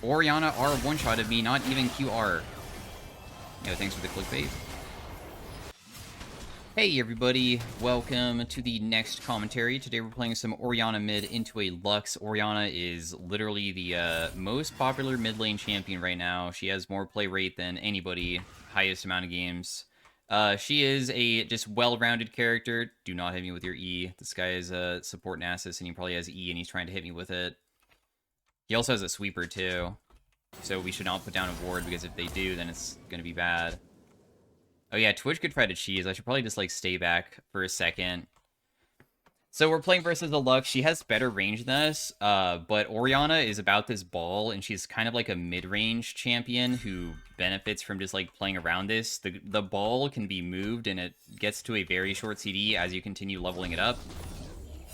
Orianna R one-shotted me, not even QR. Yo, thanks for the clickbait. Hey everybody, welcome to the next commentary. Today we're playing some Orianna mid into a Lux. Orianna is literally the most popular mid lane champion right now. She has more play rate than anybody, highest amount of games. She is a just well-rounded character. Do not hit me with your E. This guy is a support Nasus and he probably has E and he's trying to hit me with it. He also has a sweeper too. So we should not put down a ward because if they do, then it's going to be bad. Oh yeah, Twitch could try to cheese. I should probably just, like, stay back for a second. So we're playing versus the Lux. She has better range than us, but Orianna is about this ball, and she's kind of like a mid-range champion who benefits from just, like, playing around this. The ball can be moved, and it gets to a very short CD as you continue leveling it up.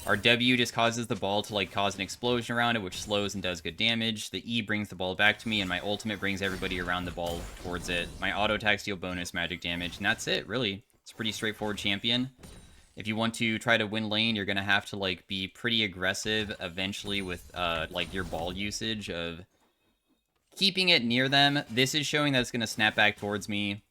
Our W just causes the ball to, like, cause an explosion around it, which slows and does good damage. The E brings the ball back to me, and my ultimate brings everybody around the ball towards it. My auto attack steal bonus magic damage, and that's it, really. It's a pretty straightforward champion. If you want to try to win lane, you're gonna have to, like, be pretty aggressive eventually with, like, your ball usage of keeping it near them. This is showing that it's gonna snap back towards me.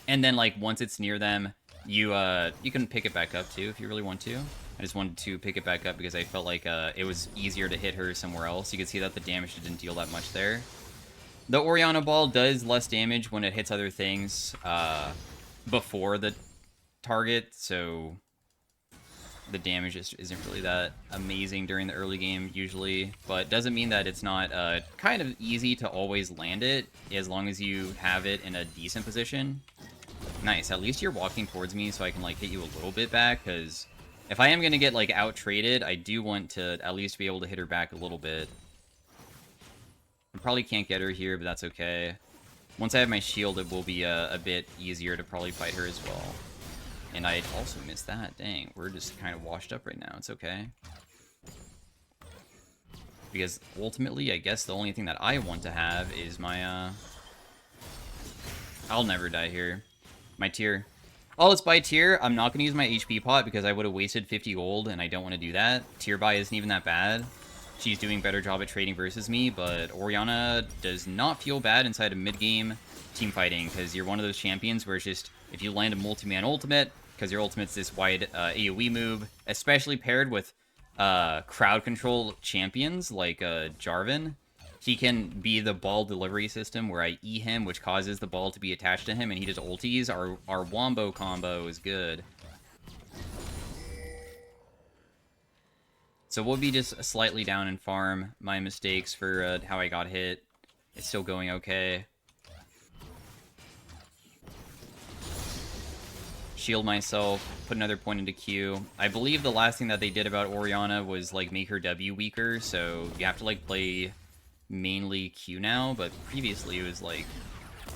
And then, like, once it's near them, you can pick it back up, too, if you really want to. I just wanted to pick it back up because I felt like it was easier to hit her somewhere else. You can see that the damage didn't deal that much there. The Orianna ball does less damage when it hits other things before the target, so the damage just isn't really that amazing during the early game usually, but doesn't mean that it's not kind of easy to always land it as long as you have it in a decent position. Nice, at least you're walking towards me so I can, like, hit you a little bit back, because if I am going to get, like, out-traded, I do want to at least be able to hit her back a little bit. I probably can't get her here, but that's okay. Once I have my shield, it will be a bit easier to probably fight her as well. And I also missed that. Dang, we're just kind of washed up right now. It's okay. Because ultimately, I guess the only thing that I want to have is my, I'll never die here. My tier. Oh, let's buy tier. I'm not going to use my HP pot because I would have wasted 50 gold, and I don't want to do that. Tier buy isn't even that bad. She's doing a better job at trading versus me, but Orianna does not feel bad inside of mid-game team fighting, because you're one of those champions where it's just, if you land a multi-man ultimate, because your ultimate's this wide AoE move, especially paired with crowd control champions like Jarvan, he can be the ball delivery system where I E him, which causes the ball to be attached to him, and he just ulties. Our wombo combo is good. So we'll be just slightly down in farm. My mistakes for how I got hit. It's still going okay. Shield myself, put another point into Q. I believe the last thing that they did about Orianna was, like, make her W weaker, so you have to, like, play mainly Q now, but previously it was like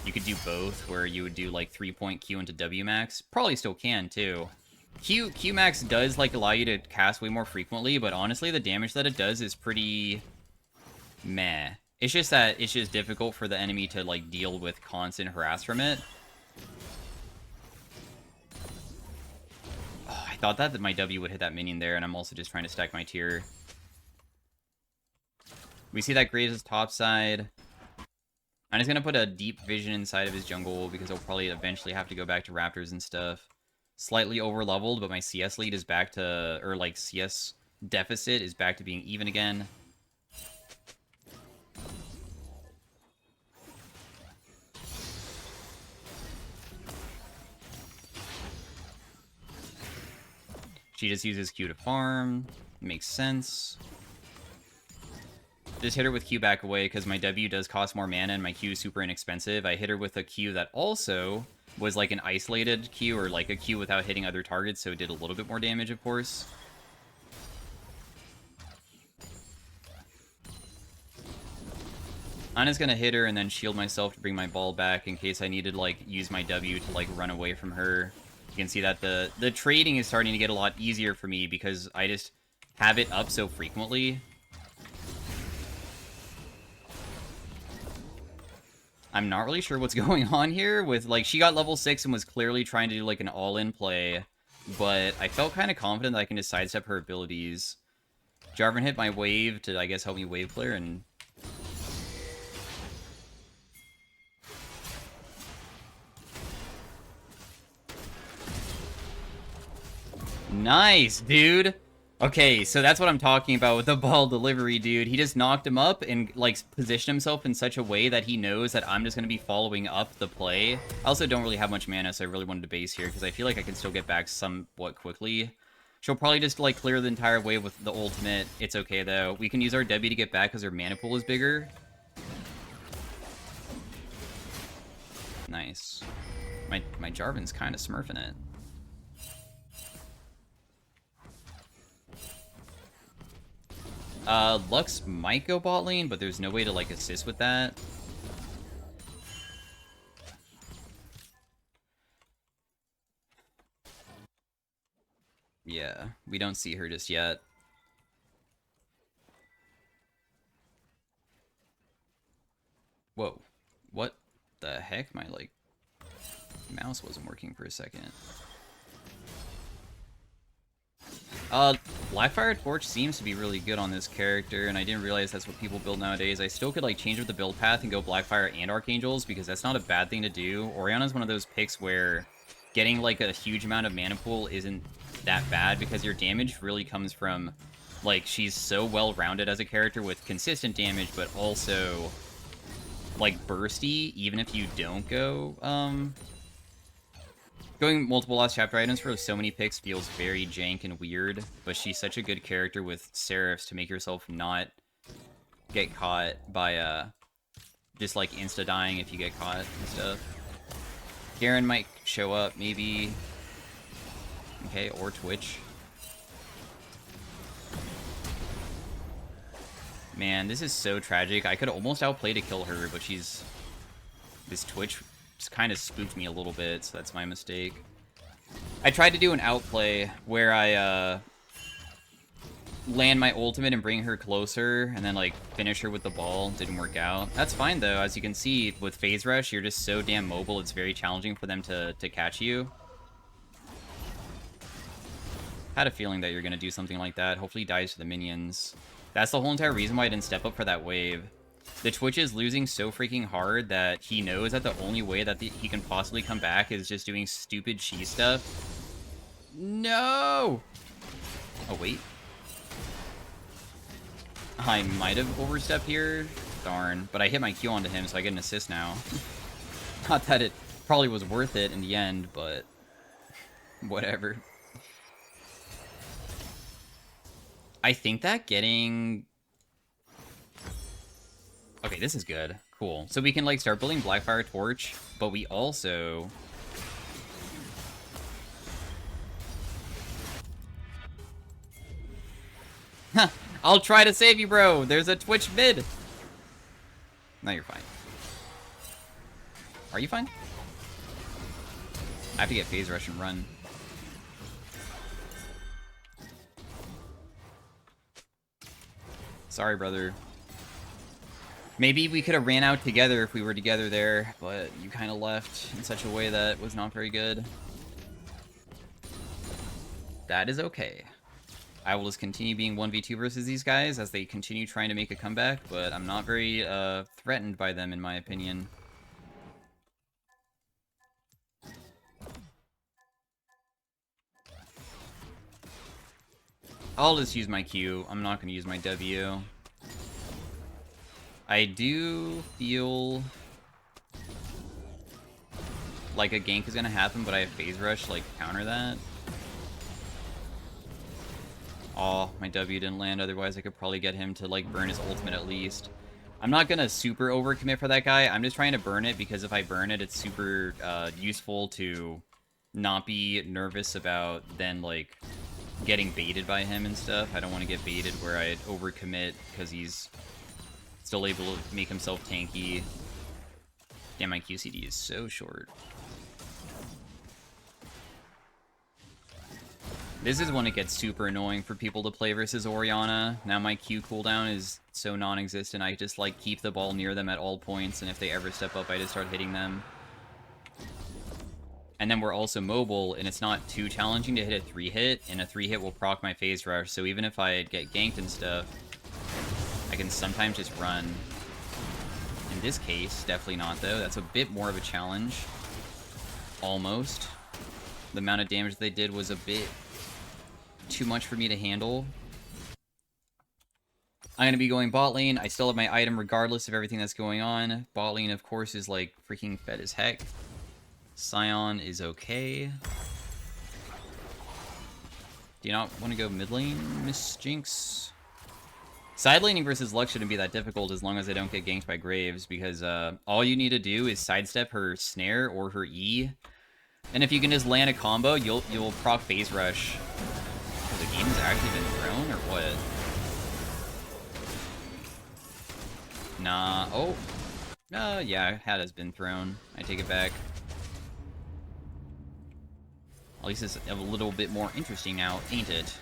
you could do both, where you would do like 3-point Q into W max. Probably still can too. Q max does, like, allow you to cast way more frequently, but honestly the damage that it does is pretty meh. It's just that it's just difficult for the enemy to, like, deal with constant harass from it. Oh, I thought that my W would hit that minion there, and I'm also just trying to stack my tier. We see that Graves' top side. I'm just going to put a deep vision inside of his jungle because he'll probably eventually have to go back to Raptors and stuff. Slightly over-leveled, but my CS lead is back to... Or, like, CS deficit is back to being even again. She just uses Q to farm. Makes sense. Just hit her with Q back away because my W does cost more mana and my Q is super inexpensive. I hit her with a Q that also was like an isolated Q, or like a Q without hitting other targets, so it did a little bit more damage, of course. I'm just gonna hit her and then shield myself to bring my ball back in case I needed, like, use my W to, like, run away from her. You can see that the trading is starting to get a lot easier for me because I just have it up so frequently. I'm not really sure what's going on here with, like, she got level 6 and was clearly trying to do, like, an all-in play, but I felt kind of confident that I can just sidestep her abilities. Jarvan hit my wave to, I guess, help me wave clear, and Nice, dude. Okay, so that's what I'm talking about with the ball delivery, dude. He just knocked him up and, like, positioned himself in such a way that he knows that I'm just going to be following up the play. I also don't really have much mana, so I really wanted to base here, because I feel like I can still get back somewhat quickly. She'll probably just, like, clear the entire wave with the ultimate. It's okay, though. We can use our W to get back because her mana pool is bigger. Nice. My Jarvan's kind of smurfing it. Lux might go bot lane, but there's no way to, like, assist with that. Yeah, we don't see her just yet. Whoa. What the heck? My, like, mouse wasn't working for a second. Blackfire Torch seems to be really good on this character, and I didn't realize that's what people build nowadays. I still could, like, change up the build path and go Blackfire and Archangels, because that's not a bad thing to do. Orianna's one of those picks where getting, like, a huge amount of mana pool isn't that bad, because your damage really comes from, like, she's so well-rounded as a character with consistent damage, but also, like, bursty, even if you don't go, Going multiple Lost Chapter items for so many picks feels very jank and weird, but she's such a good character with Seraphs to make yourself not get caught by, just, like, insta-dying if you get caught and stuff. Garen might show up, maybe. Okay, or Twitch. Man, this is so tragic. I could almost outplay to kill her, but she's... This Twitch kind of spooked me a little bit, so that's my mistake. I tried to do an outplay where I land my ultimate and bring her closer and then, like, finish her with the ball. Didn't work out. That's fine, though. As you can see, with Phase Rush, you're just so damn mobile, it's very challenging for them to catch you. Had a feeling that you're going to do something like that. Hopefully he dies to the minions. That's the whole entire reason why I didn't step up for that wave. The Twitch is losing so freaking hard that he knows that the only way that he can possibly come back is just doing stupid cheese stuff. No! Oh, wait. I might have overstepped here. Darn. But I hit my Q onto him, so I get an assist now. Not that it probably was worth it in the end, but... whatever. I think that getting... Okay, this is good. Cool. So we can, like, start building Blackfire Torch, but we also... Huh! I'll try to save you, bro! There's a Twitch mid! No, you're fine. Are you fine? I have to get Phase Rush and run. Sorry, brother. Maybe we could have ran out together if we were together there, but you kind of left in such a way that was not very good. That is okay. I will just continue being 1v2 versus these guys as they continue trying to make a comeback, but I'm not very threatened by them, in my opinion. I'll just use my Q. I'm not going to use my W. I do feel like a gank is going to happen, but I have Phase Rush to, like, counter that. Oh, my W didn't land, otherwise I could probably get him to, like, burn his ultimate at least. I'm not going to super overcommit for that guy. I'm just trying to burn it, because if I burn it, it's super useful to not be nervous about then, like, getting baited by him and stuff. I don't want to get baited where I overcommit because he's still able to make himself tanky. Damn, my QCD is so short. This is when it gets super annoying for people to play versus Orianna. Now my Q cooldown is so non-existent, I just, like, keep the ball near them at all points, and if they ever step up, I just start hitting them. And then we're also mobile, and it's not too challenging to hit a 3-hit, and a 3-hit will proc my Phase Rush, so even if I get ganked and stuff, I can sometimes just run. In this case, definitely not, though. That's a bit more of a challenge. Almost. The amount of damage they did was a bit too much for me to handle. I'm going to be going bot lane. I still have my item regardless of everything that's going on. Bot lane, of course, is like freaking fed as heck. Scion is okay. Do you not want to go mid lane, Miss Jinx? Side laning versus Lux shouldn't be that difficult as long as I don't get ganked by Graves, because all you need to do is sidestep her snare or her E. And if you can just land a combo, you'll proc phase rush. Oh, the game's actually been thrown, or what? Nah. Oh. Yeah, hat has been thrown. I take it back. At least it's a little bit more interesting now, ain't it?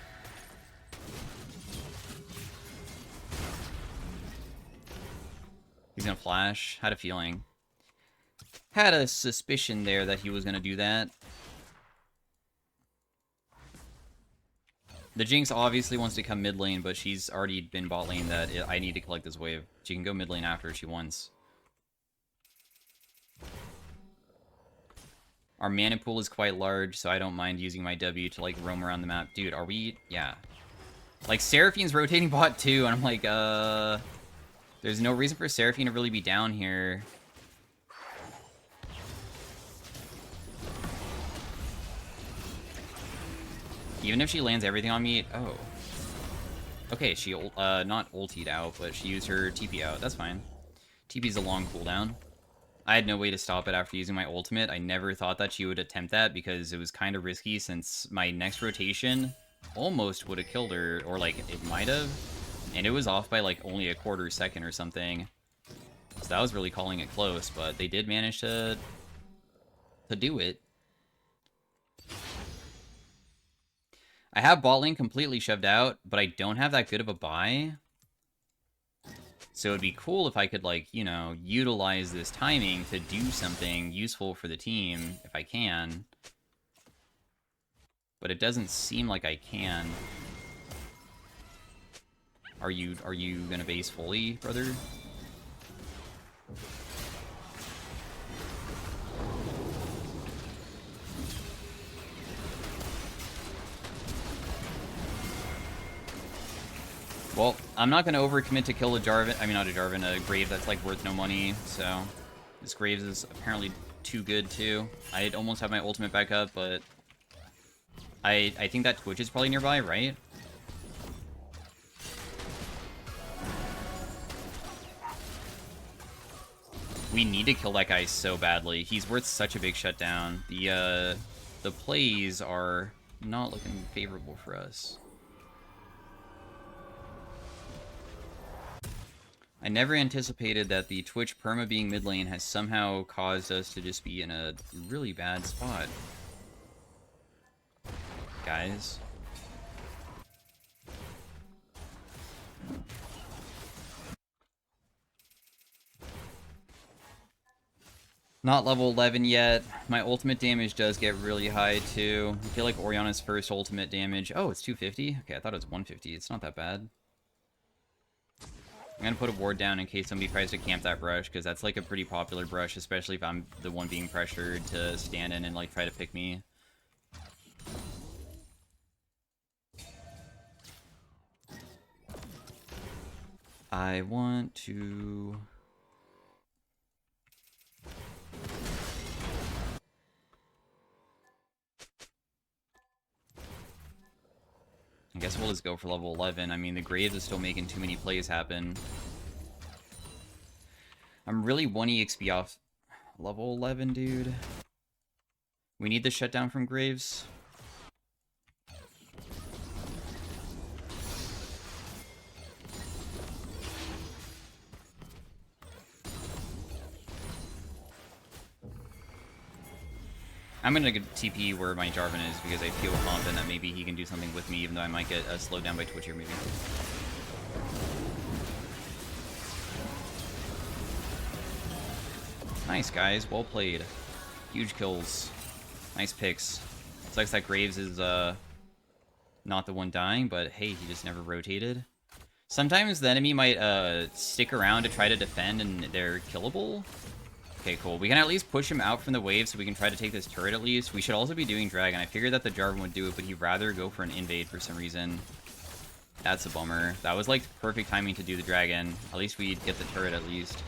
He's gonna flash. Had a feeling. Had a suspicion there that he was gonna do that. The Jinx obviously wants to come mid lane, but she's already been bot lane that I need to collect this wave. She can go mid lane after if she wants. Our mana pool is quite large, so I don't mind using my W to, like, roam around the map. Dude, are we... Yeah. Like, Seraphine's rotating bot too, and I'm like, there's no reason for Seraphine to really be down here. Even if she lands everything on me... Oh. Okay, she, not ultied out, but she used her TP out. That's fine. TP's a long cooldown. I had no way to stop it after using my ultimate. I never thought that she would attempt that because it was kind of risky since my next rotation almost would have killed her, or, like, it might have. And it was off by, like, only a quarter second or something. So that was really calling it close, but they did manage to do it. I have bot lane completely shoved out, but I don't have that good of a buy. So it'd be cool if I could, like, you know, utilize this timing to do something useful for the team, if I can. But it doesn't seem like I can. Are you gonna base fully, brother? Well, I'm not going to overcommit to kill a Jarvan. I mean, not a Jarvan, a Grave that's, like, worth no money. So, this Graves is apparently too good, too. I'd almost have my ultimate back up, but... I think that Twitch is probably nearby, right? We need to kill that guy so badly. He's worth such a big shutdown. The plays are not looking favorable for us. I never anticipated that the Twitch perma being mid lane has somehow caused us to just be in a really bad spot. Guys. Not level 11 yet. My ultimate damage does get really high, too. I feel like Orianna's first ultimate damage... Oh, it's 250? Okay, I thought it was 150. It's not that bad. I'm gonna put a ward down in case somebody tries to camp that brush, because that's, like, a pretty popular brush, especially if I'm the one being pressured to stand in and, like, try to pick me. I want to... I guess we'll just go for level 11. I mean, the Graves is still making too many plays happen. I'm really 1 EXP off level 11, dude. We need the shutdown from Graves. I'm gonna get TP where my Jarvan is because I feel confident that maybe he can do something with me, even though I might get slowed down by Twitch here, maybe. Nice, guys. Well played. Huge kills. Nice picks. Sucks that Graves is not the one dying, but hey, he just never rotated. Sometimes the enemy might stick around to try to defend and they're killable. Okay, cool. We can at least push him out from the wave so we can try to take this turret at least. We should also be doing Dragon. I figured that the Jarvan would do it, but he'd rather go for an invade for some reason. That's a bummer. That was, like, perfect timing to do the Dragon. At least we'd get the turret at least.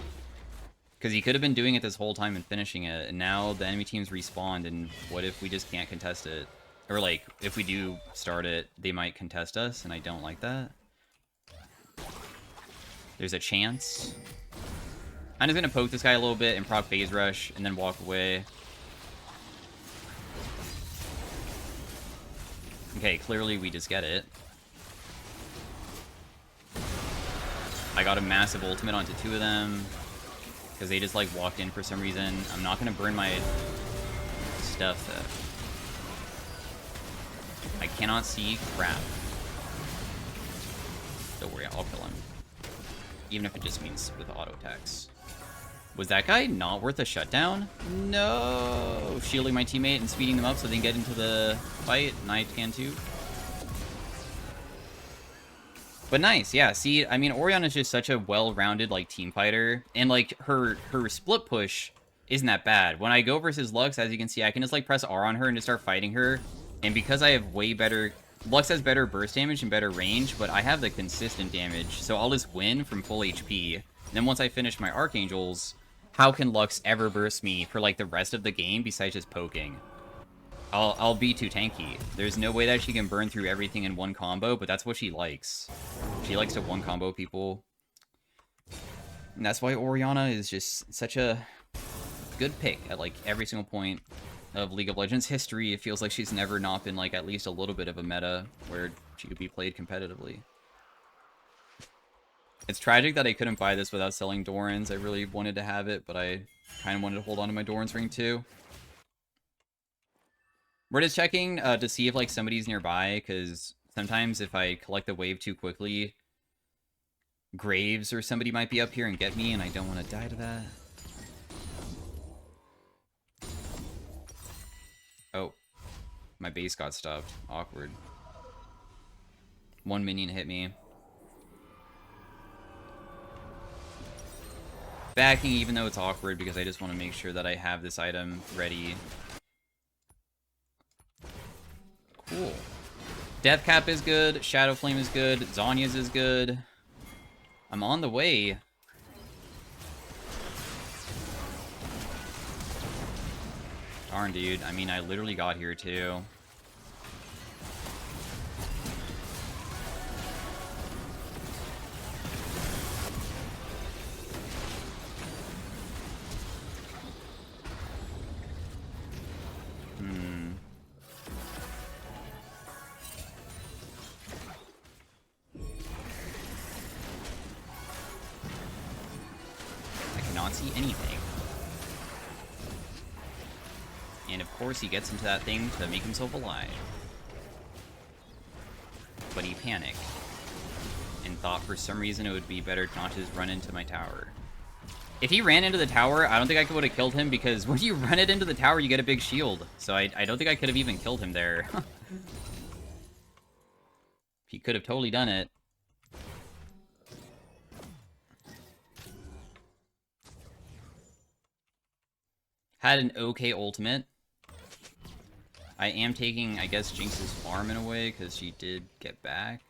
Because he could have been doing it this whole time and finishing it, and now the enemy team's respawned, and what if we just can't contest it? Or, like, if we do start it, they might contest us, and I don't like that. There's a chance. I'm just going to poke this guy a little bit and proc phase rush, and then walk away. Okay, clearly we just get it. I got a massive ultimate onto 2 of them. Because they just, like, walked in for some reason. I'm not going to burn my stuff, though. I cannot see crap. Don't worry, I'll kill him. Even if it just means with auto attacks. Was that guy not worth a shutdown? No! Shielding my teammate and speeding them up so they can get into the fight. And I can too. But nice, yeah. See, I mean, Orianna is just such a well-rounded, like, team fighter. And, like, her split push isn't that bad. When I go versus Lux, as you can see, I can just, like, press R on her and just start fighting her. And because I have way better... Lux has better burst damage and better range, but I have the consistent damage. So I'll just win from full HP. And then once I finish my Archangels, how can Lux ever burst me for, like, the rest of the game besides just poking? I'll be too tanky. There's no way that she can burn through everything in one combo, but that's what she likes. She likes to one combo people. And that's why Orianna is just such a good pick at, like, every single point of League of Legends history. It feels like she's never not been, like, at least a little bit of a meta where she could be played competitively. It's tragic that I couldn't buy this without selling Doran's. I really wanted to have it, but I kind of wanted to hold on to my Doran's ring too. We're just checking to see if, like, somebody's nearby, because sometimes if I collect the wave too quickly, Graves or somebody might be up here and get me, and I don't want to die to that. Oh. My base got stopped. Awkward. 1 minion hit me. Backing, even though it's awkward, because I just want to make sure that I have this item ready. Cool. Death Cap is good. Shadow Flame is good. Zhonya's is good. I'm on the way. Darn, dude. I mean, I literally got here, too. See anything. And of course he gets into that thing to make himself alive. But he panicked and thought for some reason it would be better not to just run into my tower. If he ran into the tower, I don't think I would have killed him, because when you run it into the tower, you get a big shield. So I don't think I could have even killed him there. He could have totally done it. Had an okay ultimate. I am taking, I guess, Jinx's farm in a way, because she did get back.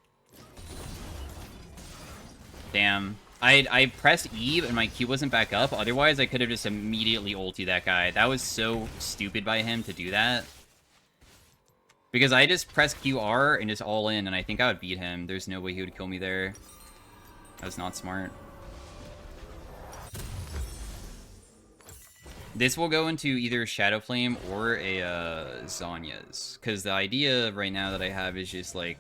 Damn. I pressed E, and my Q wasn't back up. Otherwise, I could have just immediately ultied that guy. That was so stupid by him to do that. Because I just pressed QR and just all in, and I think I would beat him. There's no way he would kill me there. That was not smart. This will go into either Shadow Flame or a Zhonya's. Because the idea right now that I have is just, like,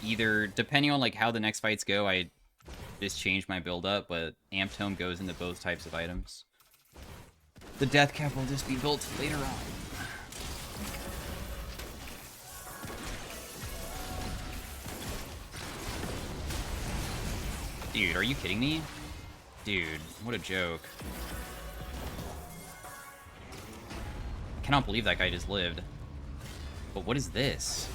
either, depending on, like, how the next fights go, I just change my build up, but Amped Tome goes into both types of items. The Death Cap will just be built later on. Dude, are you kidding me? Dude, what a joke. I cannot believe that guy just lived. But what is this?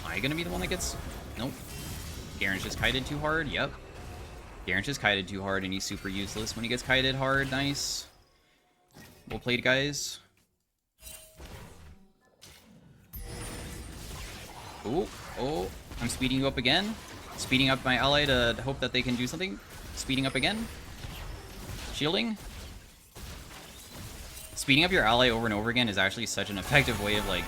I gonna be the one that gets... Nope. Garen's just kited too hard. Yep. Garen's just kited too hard, and he's super useless when he gets kited hard. Nice. Well played, guys. Oh, oh. I'm speeding you up again. Speeding up my ally to hope that they can do something. Speeding up again. Shielding. Speeding up your ally over and over again is actually such an effective way of, like,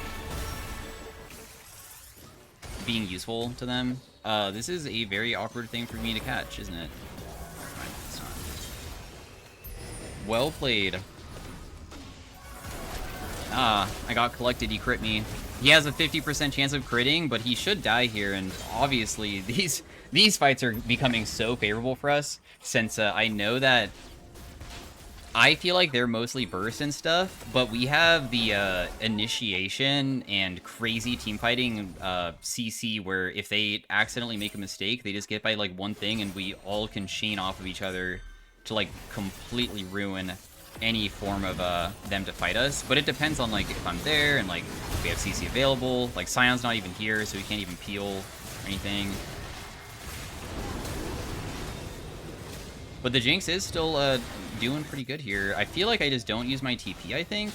being useful to them. This is a very awkward thing for me to catch, isn't it? Fine, it's not. Well played. Ah, I got collected, he crit me. He has a 50% chance of critting, but he should die here, and obviously these fights are becoming so favorable for us, since I know that I feel like they're mostly burst and stuff, but we have the initiation and crazy team fighting CC where if they accidentally make a mistake, they just get by like one thing and we all can chain off of each other to like completely ruin any form of them to fight us. But it depends on like if I'm there and like if we have CC available. Like Scion's not even here, so he can't even peel or anything. But the Jinx is still doing pretty good here. I feel like I just don't use my TP, I think.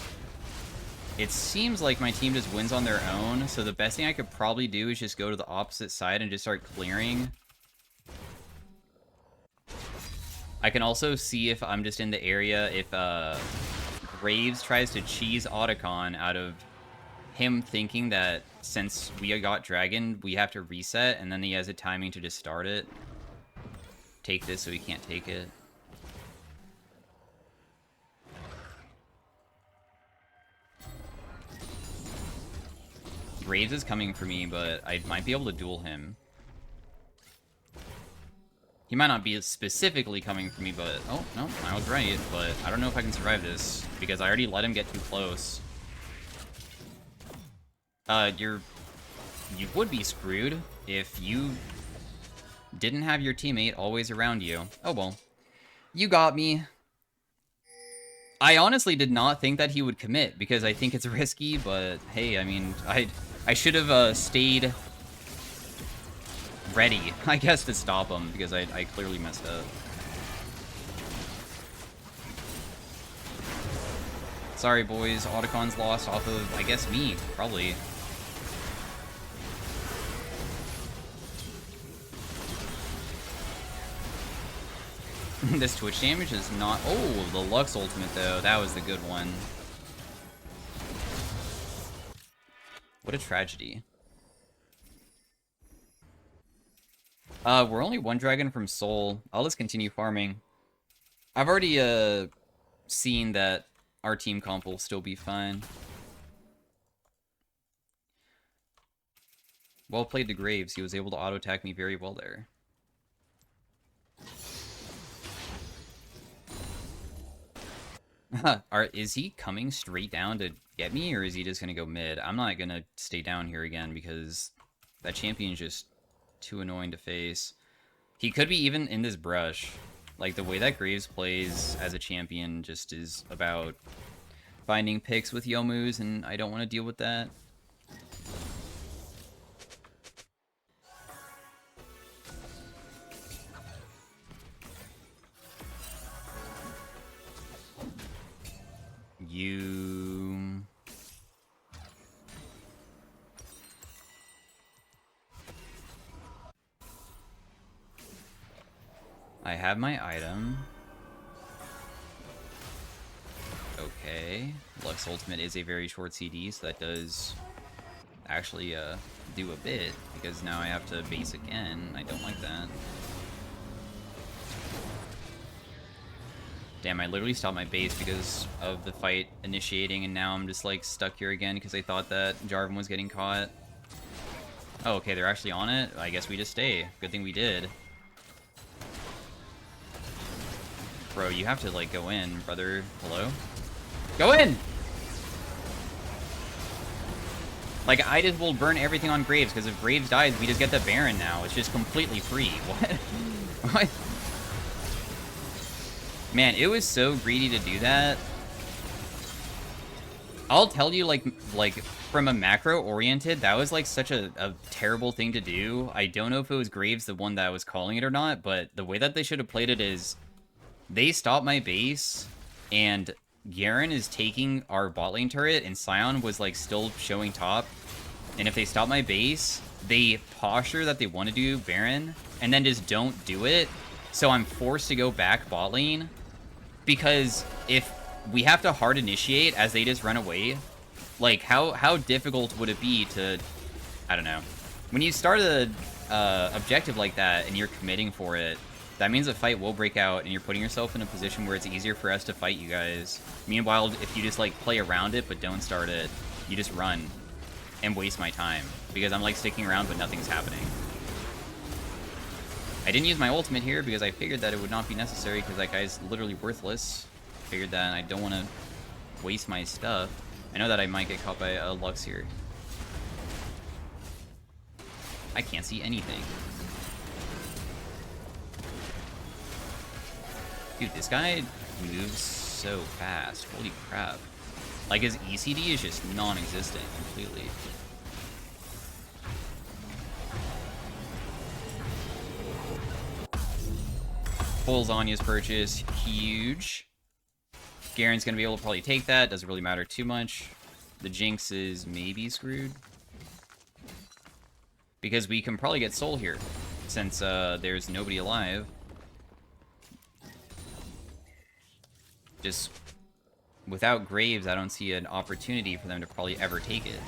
It seems like my team just wins on their own, so the best thing I could probably do is just go to the opposite side and just start clearing. I can also see if I'm just in the area, if Graves tries to cheese Otacon out of him thinking that since we got Dragon, we have to reset, and then he has a timing to just start it. Take this so he can't take it. Graves is coming for me, but I might be able to duel him. He might not be specifically coming for me, but... Oh, no, I was right, but I don't know if I can survive this, because I already let him get too close. You would be screwed if you didn't have your teammate always around you. Oh, well. You got me. I honestly did not think that he would commit, because I think it's risky, but hey, I mean, I should have stayed ready, I guess, to stop him, because I clearly messed up. Sorry, boys. Otacon's lost off of, I guess, me, probably. This Twitch damage is not... Oh, the Lux ultimate, though. That was the good one. What a tragedy. We're only one dragon from Soul. I'll just continue farming. I've already, seen that our team comp will still be fine. Well played to Graves. He was able to auto-attack me very well there. Is he coming straight down to get me, or is he just gonna go mid? I'm not gonna stay down here again, because that champion's just too annoying to face. He could be even in this brush. Like, the way that Graves plays as a champion just is about finding picks with Yomus, and I don't want to deal with that. I have my item. Okay. Lux Ultimate is a very short CD, so that does actually do a bit, because now I have to base again. I don't like that. Damn, I literally stopped my base because of the fight initiating, and now I'm just like stuck here again because I thought that Jarvan was getting caught. Oh, okay, they're actually on it? I guess we just stay. Good thing we did. Bro, you have to, like, go in, brother. Hello? Go in! Like, I just will burn everything on Graves, because if Graves dies, we just get the Baron now. It's just completely free. What? What? Man, it was so greedy to do that. I'll tell you, like from a macro-oriented, that was, like, such a terrible thing to do. I don't know if it was Graves, the one that was calling it or not, but the way that they should have played it is they stopped my base, and Garen is taking our bot lane turret, and Sion was, like, still showing top. And if they stop my base, they posture that they want to do Baron, and then just don't do it. So I'm forced to go back bot lane, because if we have to hard initiate as they just run away, like, how difficult would it be to, I don't know. When you start a objective like that and you're committing for it, that means a fight will break out and you're putting yourself in a position where it's easier for us to fight you guys. Meanwhile, if you just, like, play around it but don't start it, you just run and waste my time, because I'm, like, sticking around but nothing's happening. I didn't use my ultimate here because I figured that it would not be necessary, because that guy's literally worthless. Figured that, and I don't want to waste my stuff. I know that I might get caught by a Lux here. I can't see anything. Dude, this guy moves so fast. Holy crap. Like, his ECD is just non-existent completely. Full Zanya's purchase. Huge. Garen's going to be able to probably take that. Doesn't really matter too much. The Jinx is maybe screwed, because we can probably get Soul here, since there's nobody alive. Just without Graves, I don't see an opportunity for them to probably ever take it.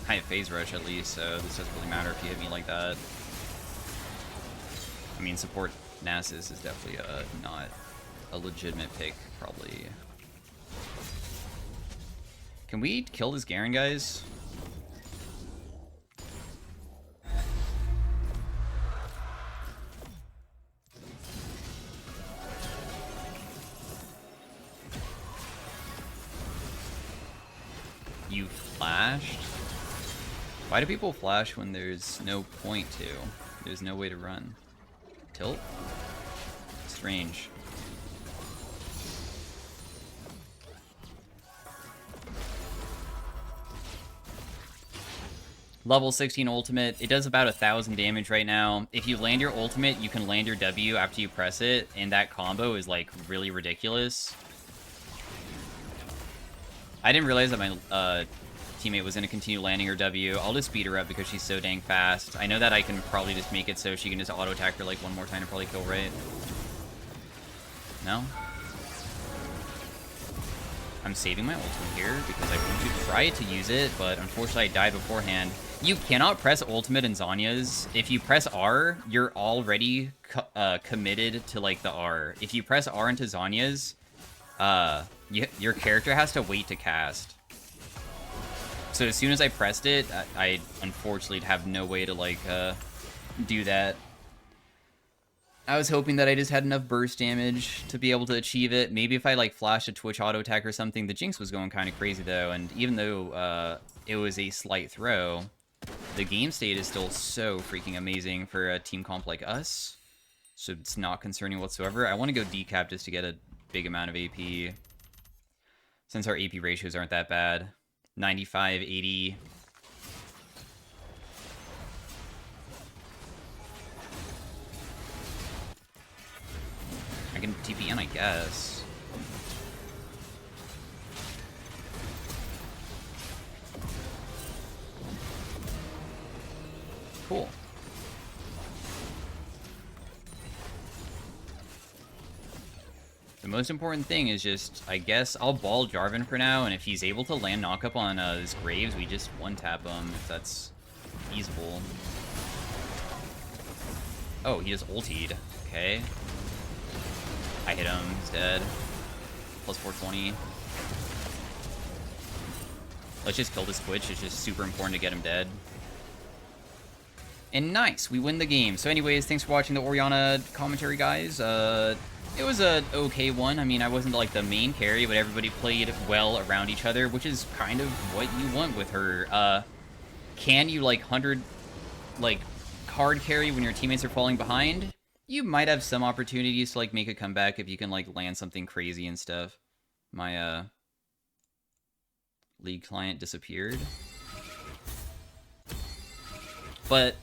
I have Phase Rush at least, so this doesn't really matter if you hit me like that. I mean, support Nasus is definitely not a legitimate pick, probably. Can we kill this Garen, guys? You flashed? Why do people flash when there's no point to? There's no way to run. Tilt? Strange. Level 16 ultimate. It does about 1,000 damage right now. If you land your ultimate, you can land your W after you press it, and that combo is, like, really ridiculous. I didn't realize that my teammate was going to continue landing her W. I'll just speed her up because she's so dang fast. I know that I can probably just make it so she can just auto-attack her, like, one more time to probably kill, right? No? I'm saving my ultimate here because I want to try to use it, but unfortunately I died beforehand. You cannot press ultimate in Zanya's. If you press R, you're already committed to, like, the R. If you press R into Zanya's, your character has to wait to cast. So as soon as I pressed it, I unfortunately have no way to, like, do that. I was hoping that I just had enough burst damage to be able to achieve it. Maybe if I, like, flashed a Twitch auto attack or something. The Jinx was going kind of crazy, though, and even though it was a slight throw, the game state is still so freaking amazing for a team comp like us. So it's not concerning whatsoever. I want to go decap just to get a big amount of AP, since our AP ratios aren't that bad. 95, 80. I can TP in, I guess. Cool. The most important thing is just, I guess, I'll ball Jarvan for now, and if he's able to land knockup on his Graves, we just one-tap him, if that's feasible. Oh, he just ultied. Okay. I hit him, he's dead. Plus 420. Let's just kill this Twitch, it's just super important to get him dead. And nice, we win the game. So anyways, thanks for watching the Orianna commentary, guys. It was a okay one. I mean, I wasn't, like, the main carry, but everybody played well around each other, which is kind of what you want with her. Can you, like, 100, like, card carry when your teammates are falling behind? You might have some opportunities to, like, make a comeback if you can, like, land something crazy and stuff. My, League client disappeared. But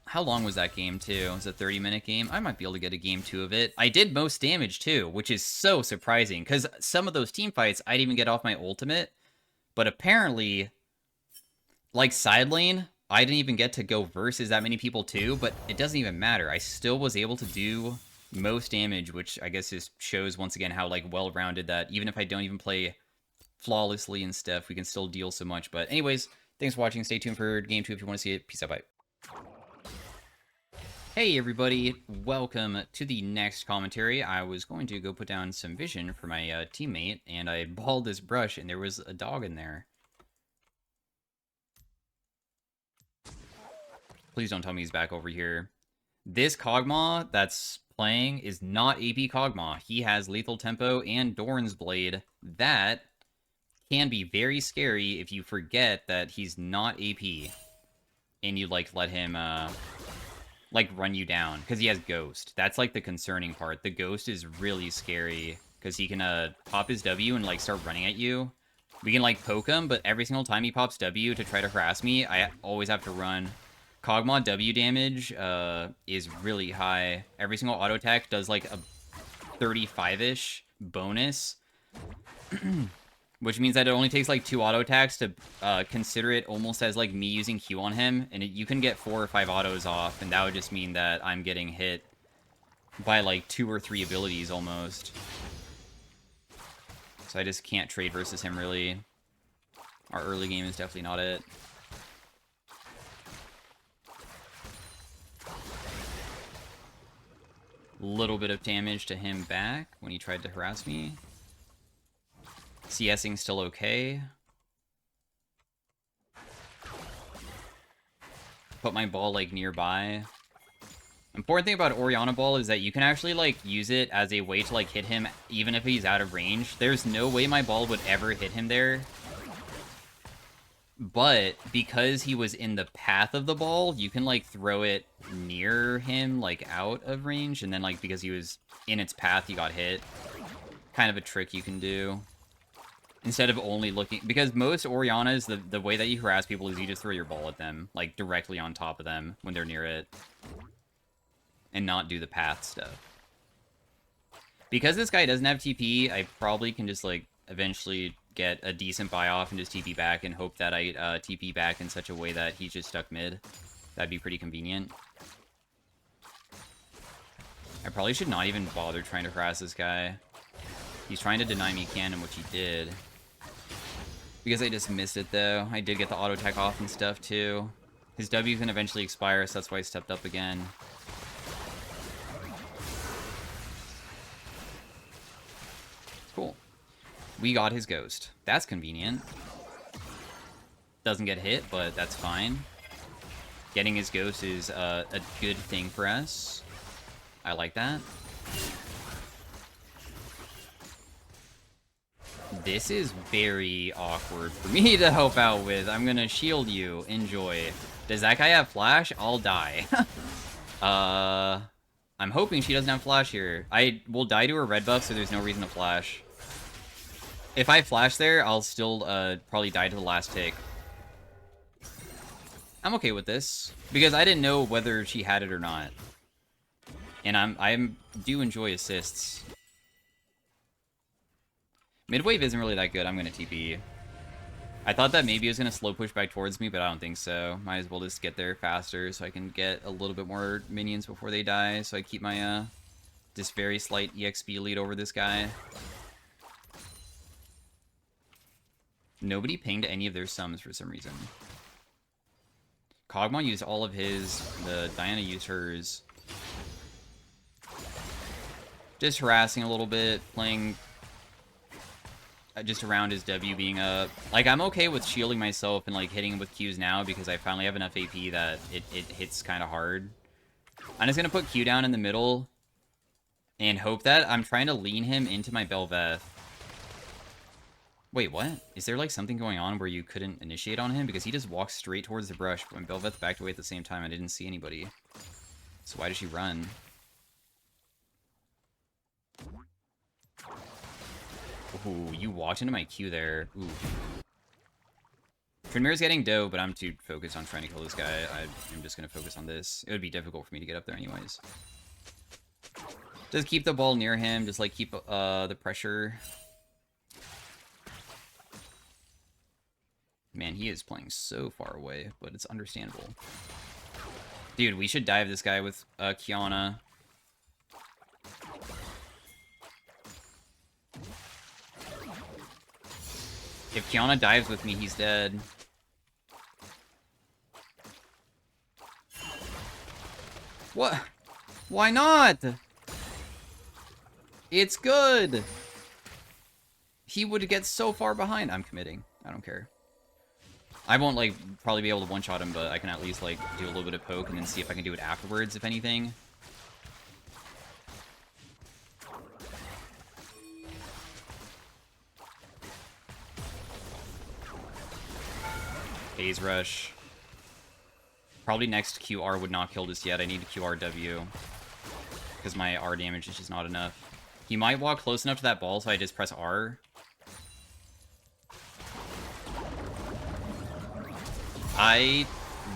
how long was that game, too? It was a 30-minute game? I might be able to get a game 2 of it. I did most damage, too, which is so surprising, because some of those team fights, I didn't even get off my ultimate, but apparently, like, side lane, I didn't even get to go versus that many people, too, but it doesn't even matter. I still was able to do most damage, which I guess just shows, once again, how, like, well-rounded that, even if I don't even play flawlessly and stuff, we can still deal so much. But anyways, thanks for watching. Stay tuned for game 2 if you want to see it. Peace out, bye. Hey everybody, welcome to the next commentary. I was going to go put down some vision for my teammate, and I balled this brush, and there was a dog in there. Please don't tell me he's back over here. This Kog'Maw that's playing is not AP Kog'Maw. He has Lethal Tempo and Doran's Blade. That can be very scary if you forget that he's not AP. And you, like, let him, like, run you down. Because he has Ghost. That's, like, the concerning part. The Ghost is really scary. Because he can, pop his W and, like, start running at you. We can, like, poke him, but every single time he pops W to try to harass me, I always have to run. Kog'Maw W damage is really high. Every single auto attack does like a 35-ish bonus, which means that it only takes like 2 auto attacks to consider it almost as like me using Q on him, and you can get 4 or 5 autos off, and that would just mean that I'm getting hit by like 2 or 3 abilities almost. So I just can't trade versus him really. Our early game is definitely not it. Little bit of damage to him back when he tried to harass me. CSing still okay. Put my ball like nearby. Important thing about Orianna ball is that you can actually like use it as a way to like hit him even if he's out of range. There's no way my ball would ever hit him there. But because he was in the path of the ball, you can, like, throw it near him, like, out of range. And then, like, because he was in its path, he got hit. Kind of a trick you can do. Instead of only looking... Because most Oriannas, the way that you harass people is you just throw your ball at them. Like, directly on top of them when they're near it. And not do the path stuff. Because this guy doesn't have TP, I probably can just, like, eventually get a decent buy off and just TP back and hope that I TP back in such a way that he's just stuck mid. That'd be pretty convenient. I probably should not even bother trying to harass this guy. He's trying to deny me cannon, which he did. Because I just missed it, though. I did get the auto attack off and stuff, too. His W can eventually expire, so that's why I stepped up again. Cool. We got his Ghost. That's convenient. Doesn't get hit, but that's fine. Getting his Ghost is a good thing for us. I like that. This is very awkward for me to help out with. I'm gonna shield you. Enjoy. Does that guy have flash? I'll die. I'm hoping she doesn't have flash here. I will die to her red buff, so there's no reason to flash. If I flash there, I'll still probably die to the last tick. I'm okay with this, because I didn't know whether she had it or not. And I do enjoy assists. Midwave isn't really that good. I'm going to TP. I thought that maybe it was going to slow push back towards me, but I don't think so. Might as well just get there faster so I can get a little bit more minions before they die. So I keep my just very slight EXP lead over this guy. Nobody pinged any of their sums for some reason. Kog'Maw used all of his. The Diana used hers. Just harassing a little bit, playing just around his W being up. Like, I'm okay with shielding myself and, like, hitting him with Qs now because I finally have enough AP that it hits kind of hard. I'm just going to put Q down in the middle and hope that I'm trying to lean him into my Bel'Veth. Wait, what? Is there, like, something going on where you couldn't initiate on him? Because he just walked straight towards the brush when Bel'Veth backed away at the same time. I didn't see anybody. So why did she run? Ooh, you walked into my Q there. Ooh. Trinmir's getting dough, but I'm too focused on trying to kill this guy. I'm just going to focus on this. It would be difficult for me to get up there anyways. Just keep the ball near him. Just, like, keep the pressure. Man, he is playing so far away, but it's understandable. Dude, we should dive this guy with Kiana. If Kiana dives with me, he's dead. What? Why not? It's good. He would get so far behind. I'm committing. I don't care. I won't, like, probably be able to one-shot him, but I can at least, like, do a little bit of poke and then see if I can do it afterwards, if anything. Phase Rush. Probably next QR would not kill just yet. I need a QRW. Because my R damage is just not enough. He might walk close enough to that ball, so I just press R. I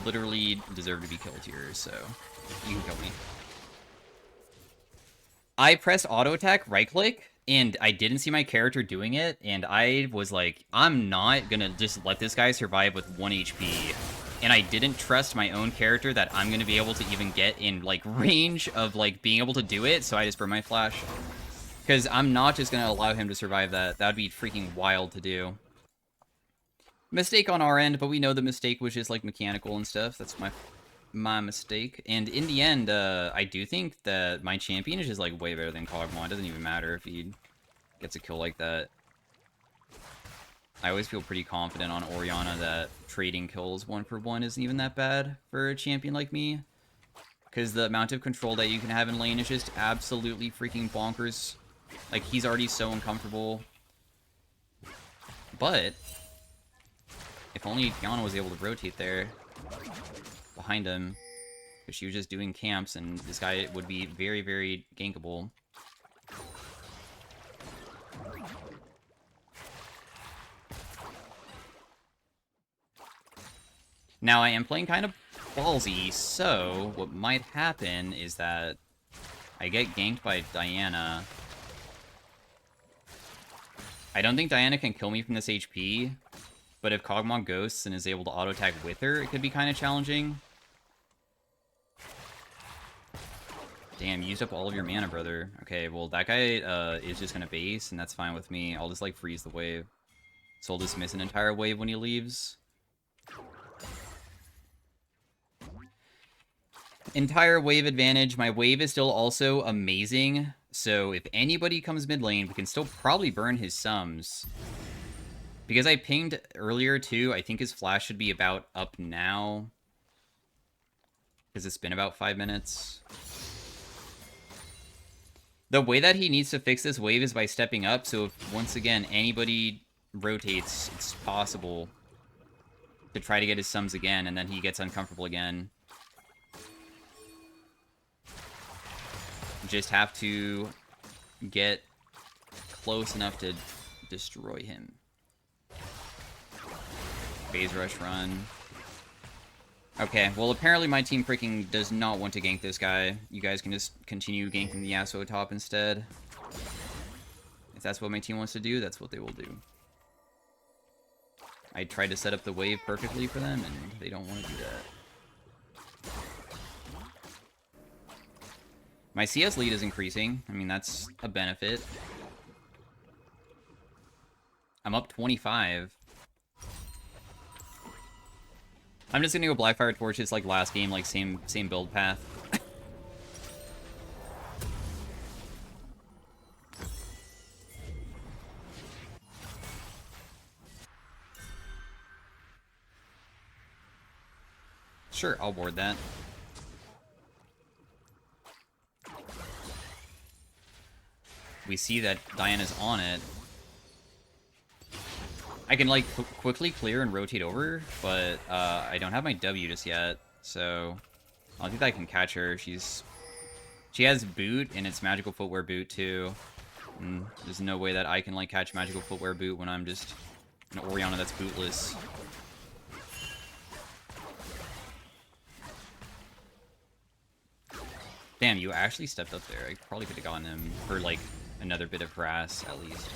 literally deserve to be killed here, so you can kill me. I pressed auto attack, right click, and I didn't see my character doing it, and I was like, I'm not gonna just let this guy survive with 1 HP. And I didn't trust my own character that I'm gonna be able to even get in, like, range of, like, being able to do it, so I just burned my flash. Because I'm not just gonna allow him to survive that. That would be freaking wild to do. Mistake on our end, but we know the mistake was just, like, mechanical and stuff. That's my mistake. And in the end, I do think that my champion is just, like, way better than Kog'Maw. It doesn't even matter if he gets a kill like that. I always feel pretty confident on Orianna that trading kills 1-for-1 isn't even that bad for a champion like me. Because the amount of control that you can have in lane is just absolutely freaking bonkers. Like, he's already so uncomfortable. But if only Yana was able to rotate there behind him, because she was just doing camps, and this guy would be very, very gankable. Now, I am playing kind of ballsy, so what might happen is that I get ganked by Diana. I don't think Diana can kill me from this HP, but if Kog'Maw ghosts and is able to auto-attack with her, it could be kind of challenging. Damn, you used up all of your mana, brother. Okay, well, that guy is just gonna base, and that's fine with me. I'll just, like, freeze the wave. So I'll just miss an entire wave when he leaves. Entire wave advantage. My wave is still also amazing, so if anybody comes mid lane, we can still probably burn his sums. Because I pinged earlier, too, I think his flash should be about up now. Because it's been about 5 minutes. The way that he needs to fix this wave is by stepping up, so if, once again, anybody rotates, it's possible to try to get his sums again, and then he gets uncomfortable again. Just have to get close enough to destroy him. Phase rush run. Okay, well, apparently my team freaking does not want to gank this guy. You guys can just continue ganking the Yasuo top instead. If that's what my team wants to do, that's what they will do. I tried to set up the wave perfectly for them, and they don't want to do that. My CS lead is increasing. I mean, that's a benefit. I'm up 25. I'm just gonna go Blackfire Torches like last game, like same build path. Sure, I'll board that. We see that Diana's on it. I can, like, quickly clear and rotate over, but I don't have my W just yet, so I don't think I can catch her. She has boot, and it's magical footwear boot, too. And there's no way that I can, like, catch magical footwear boot when I'm just an Orianna that's bootless. Damn, you actually stepped up there. I probably could have gotten him for, like, another bit of harass, at least.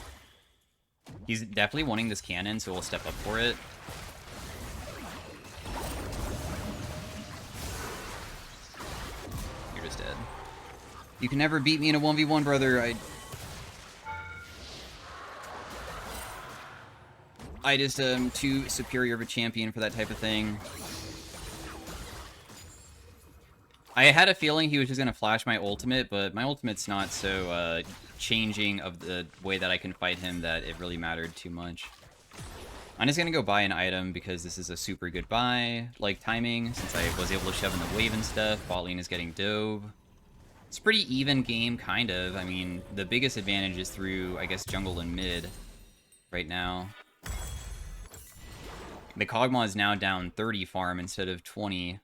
He's definitely wanting this cannon, so we'll step up for it. You're just dead. You can never beat me in a 1v1, brother. I just am too superior of a champion for that type of thing. I had a feeling he was just going to flash my ultimate, but my ultimate's not so changing of the way that I can fight him that it really mattered too much. I'm just going to go buy an item because this is a super good buy, like timing, since I was able to shove in the wave and stuff. Bot lane is getting dove. It's a pretty even game, kind of. I mean, the biggest advantage is through, I guess, jungle and mid right now. The Kog'Maw is now down 30 farm instead of 20.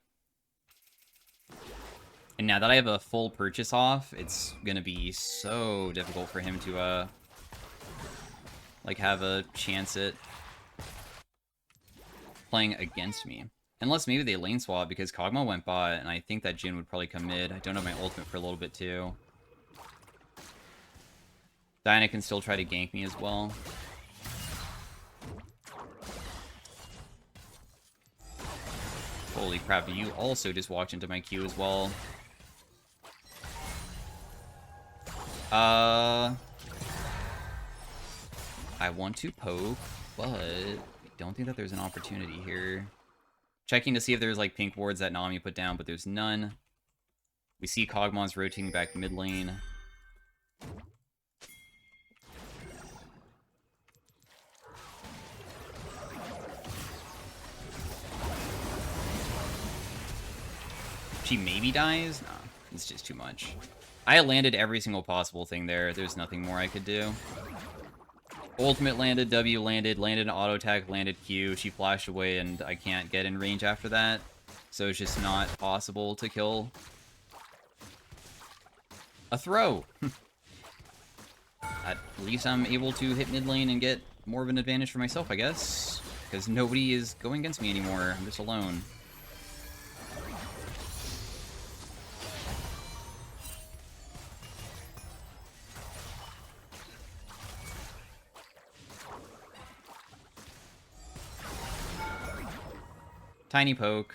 And now that I have a full purchase off, it's gonna be so difficult for him to, like, have a chance at playing against me. Unless maybe they lane swap, because Kog'Maw went bot, and I think that Jhin would probably come mid. I don't have my ultimate for a little bit, too. Diana can still try to gank me as well. Holy crap, you also just walked into my queue as well. I want to poke, but I don't think that there's an opportunity here. Checking to see if there's, like, pink wards that Nami put down, but there's none. We see Kog'Maw's rotating back mid lane. She maybe dies? No, it's just too much. I landed every single possible thing there. There's nothing more I could do. Ultimate landed, W landed, landed an auto attack, landed Q. She flashed away, and I can't get in range after that. So it's just not possible to kill. A throw! At least I'm able to hit mid lane and get more of an advantage for myself, I guess. Because nobody is going against me anymore. I'm just alone. Tiny poke.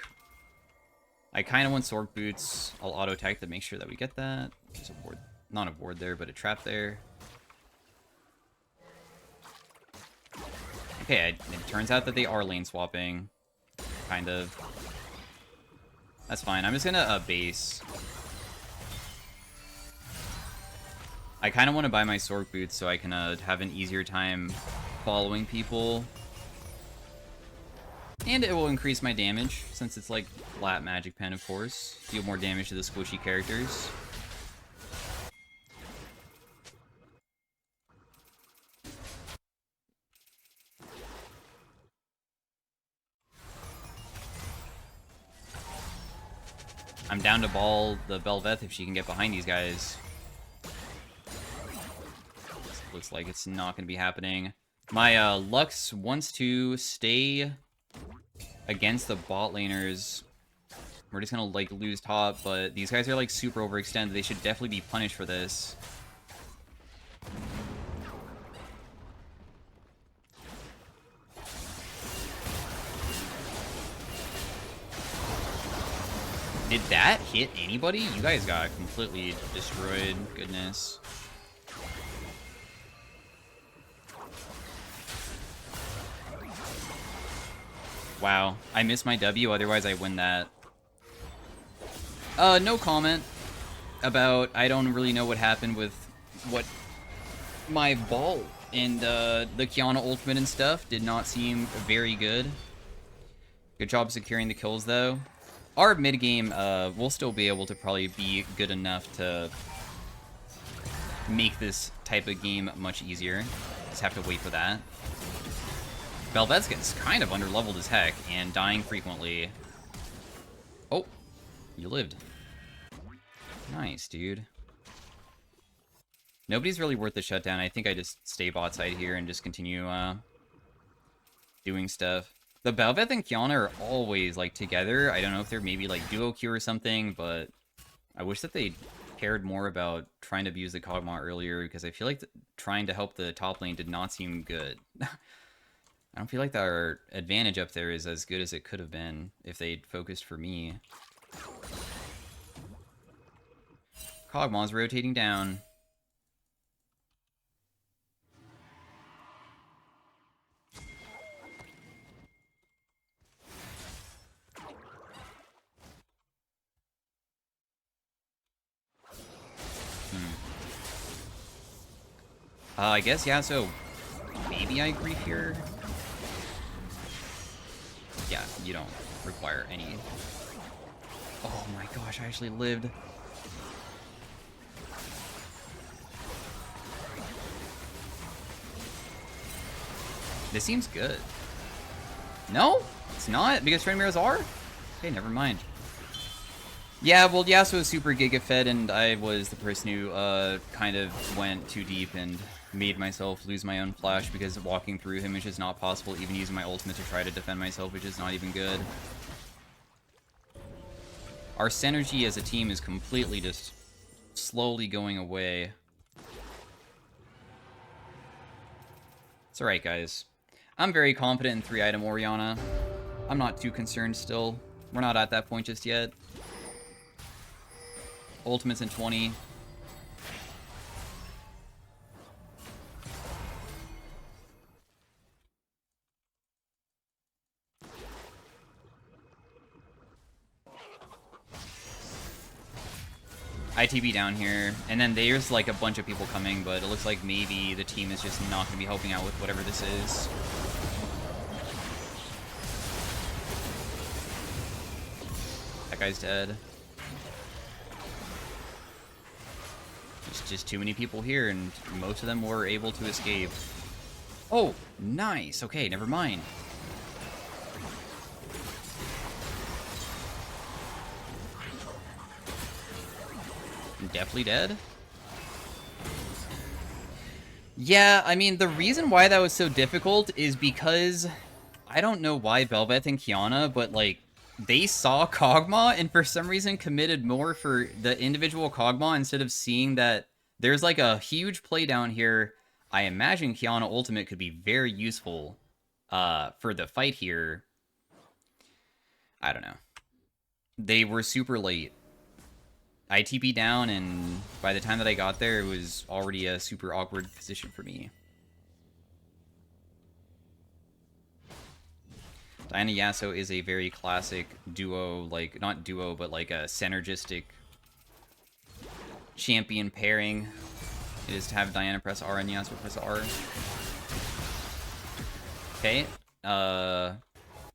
I kind of want Sork Boots. I'll auto-attack to make sure that we get that. There's a ward, not a ward there, but a trap there. Okay, it turns out that they are lane swapping. Kind of. That's fine. I'm just gonna base. I kind of want to buy my Sork Boots so I can have an easier time following people. And it will increase my damage, since it's like flat magic pen, of course. Deal more damage to the squishy characters. I'm down to ball the Bel'Veth if she can get behind these guys. Looks like it's not going to be happening. My Lux wants to stay against the bot laners. We're just gonna, like, lose top, but these guys are, like, super overextended. They should definitely be punished for this. Did that hit anybody? You guys got completely destroyed. Goodness. Wow, I missed my W, otherwise I win that. No comment about, I don't really know what happened with what my ball and the Kiana ultimate and stuff did not seem very good. Good job securing the kills though. Our mid game will still be able to probably be good enough to make this type of game much easier. Just have to wait for that. Bel'Veth gets kind of underleveled as heck and dying frequently. Oh, you lived. Nice, dude. Nobody's really worth the shutdown. I think I just stay bot side here and just continue doing stuff. The Belveth and Kiana are always, like, together. I don't know if they're maybe, like, duo queue or something, but I wish that they cared more about trying to abuse the Kog'Maw earlier, because I feel like trying to help the top lane did not seem good. I don't feel like our advantage up there is as good as it could have been if they'd focused for me. Kog'Maw's rotating down. I guess, yeah, so maybe I grief here. Yeah, you don't require any. Oh my gosh, I actually lived. This seems good. No, it's not, because Trend Mirrors are? Okay, never mind. Yeah, well, Yasuo was super Giga fed, and I was the person who kind of went too deep and made myself lose my own flash because walking through him is just not possible, even using my ultimate to try to defend myself, which is not even good. Our synergy as a team is completely just slowly going away. It's alright, guys. I'm very confident in 3-item Orianna. I'm not too concerned still. We're not at that point just yet. Ultimates in 20. ITB down here, and then there's like a bunch of people coming, but it looks like maybe the team is just not going to be helping out with whatever this is. That guy's dead. There's just too many people here, and most of them were able to escape. Oh, nice. Okay, never mind. Definitely dead. Yeah, I mean, the reason why that was so difficult is because I don't know why Belveth and Kiana, but like they saw Kog'Maw and for some reason committed more for the individual Kog'Maw instead of seeing that there's like a huge play down here. I imagine Kiana ultimate could be very useful for the fight here. I don't know. They were super late. I TP down, and by the time that I got there, it was already a super awkward position for me. Diana Yasuo is a very classic duo, like, not duo, but like a synergistic champion pairing. It is to have Diana press R and Yasuo press R. Okay,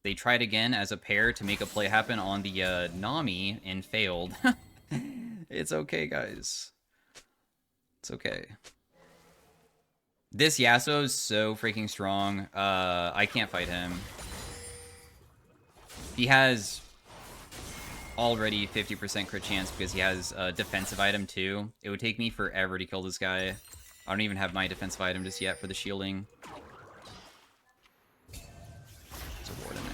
they tried again as a pair to make a play happen on the Nami and failed. It's okay, guys. It's okay. This Yasuo is so freaking strong. I can't fight him. He has already 50% crit chance because he has a defensive item too. It would take me forever to kill this guy. I don't even have my defensive item just yet for the shielding. There's a ward in there.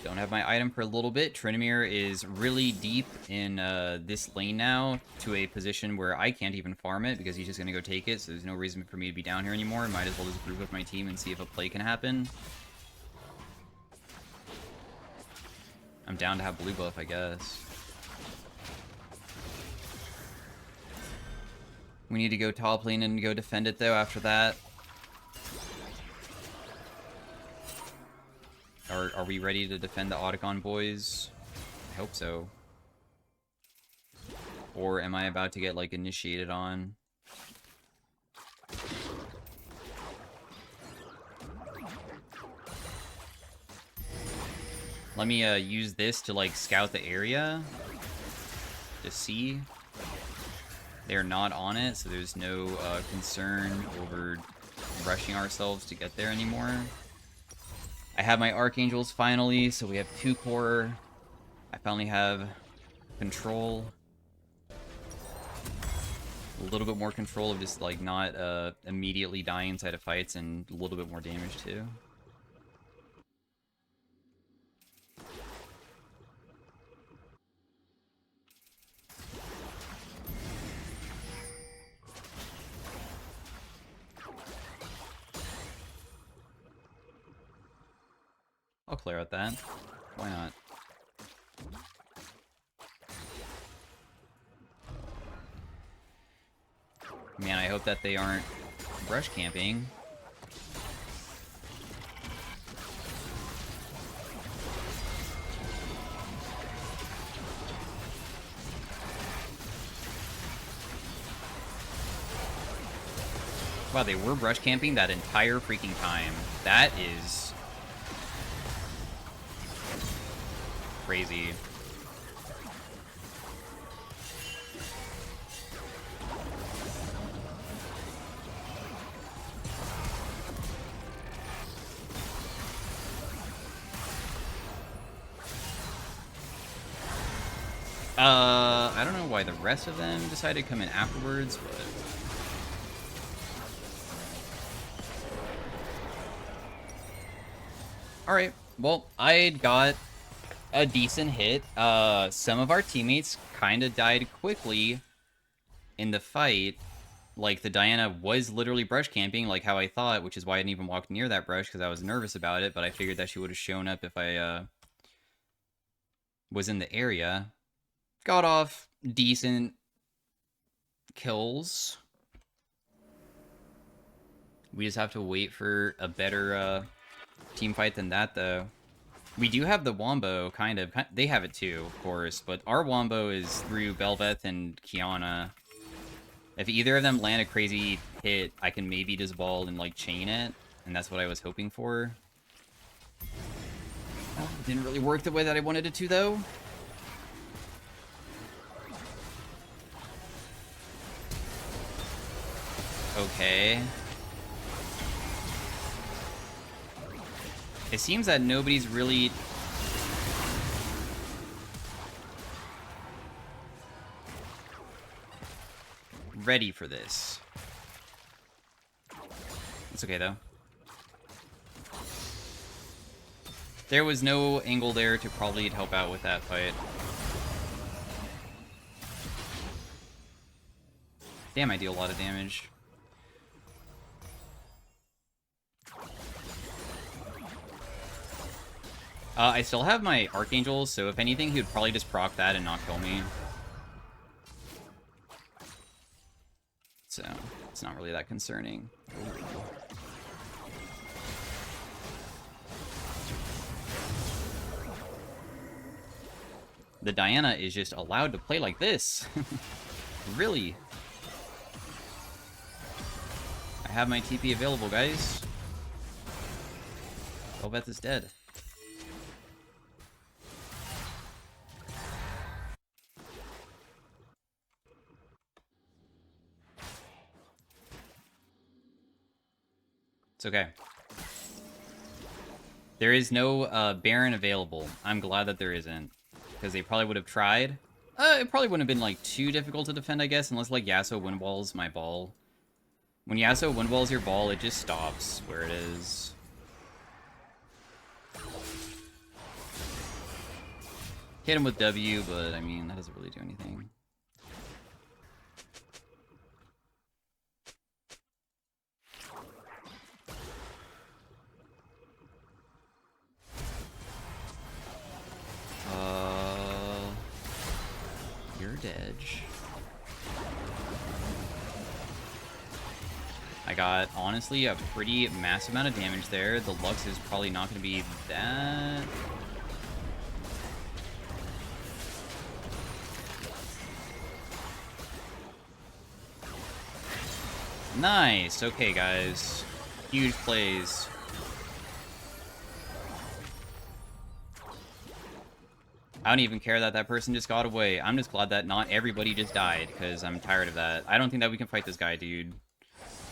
Don't have my item for a little bit. Tryndamere is really deep in this lane now to a position where I can't even farm it because he's just going to go take it, so there's no reason for me to be down here anymore. Might as well just group with my team and see if a play can happen. I'm down to have blue buff, I guess. We need to go top lane and go defend it, though, after that. Are we ready to defend the Otacon boys? I hope so. Or am I about to get, like, initiated on? Let me use this to, like, scout the area. To see. They're not on it, so there's no concern over rushing ourselves to get there anymore. I have my Archangels finally, so we have 2 core. I finally have control. A little bit more control of just, like, not immediately dying inside of fights, and a little bit more damage, too. I'll clear out that. Why not? Man, I hope that they aren't brush camping. Wow, they were brush camping that entire freaking time. That is crazy. I don't know why the rest of them decided to come in afterwards, but... Alright, well, I got a decent hit. Some of our teammates kind of died quickly in the fight. Like, the Diana was literally brush camping, like how I thought, which is why I didn't even walk near that brush, because I was nervous about it, but I figured that she would have shown up if I, was in the area. Got off decent kills. We just have to wait for a better, team fight than that, though. We do have the Wombo, kind of. They have it too, of course, but our Wombo is through Belveth and Kiana. If either of them land a crazy hit, I can maybe just ball and, like, chain it, and that's what I was hoping for. Oh, didn't really work the way that I wanted it to, though. Okay. It seems that nobody's really... ready for this. It's okay, though. There was no angle there to probably help out with that fight. Damn, I deal a lot of damage. I still have my Archangels, so if anything, he would probably just proc that and not kill me. So, it's not really that concerning. Ooh. The Diana is just allowed to play like this. Really? I have my TP available, guys. Belveth is dead. It's okay. There is no Baron available. I'm glad that there isn't, because they probably would have tried. It probably wouldn't have been, like, too difficult to defend, I guess, unless, like, Yasuo windwalls my ball. When Yasuo windwalls your ball, it just stops where it is. Hit him with W, but, I mean, that doesn't really do anything. You're dead. I got, honestly, a pretty massive amount of damage there. The Lux is probably not going to be that... Nice! Okay, guys. Huge plays. I don't even care that that person just got away. I'm just glad that not everybody just died, because I'm tired of that. I don't think that we can fight this guy, dude.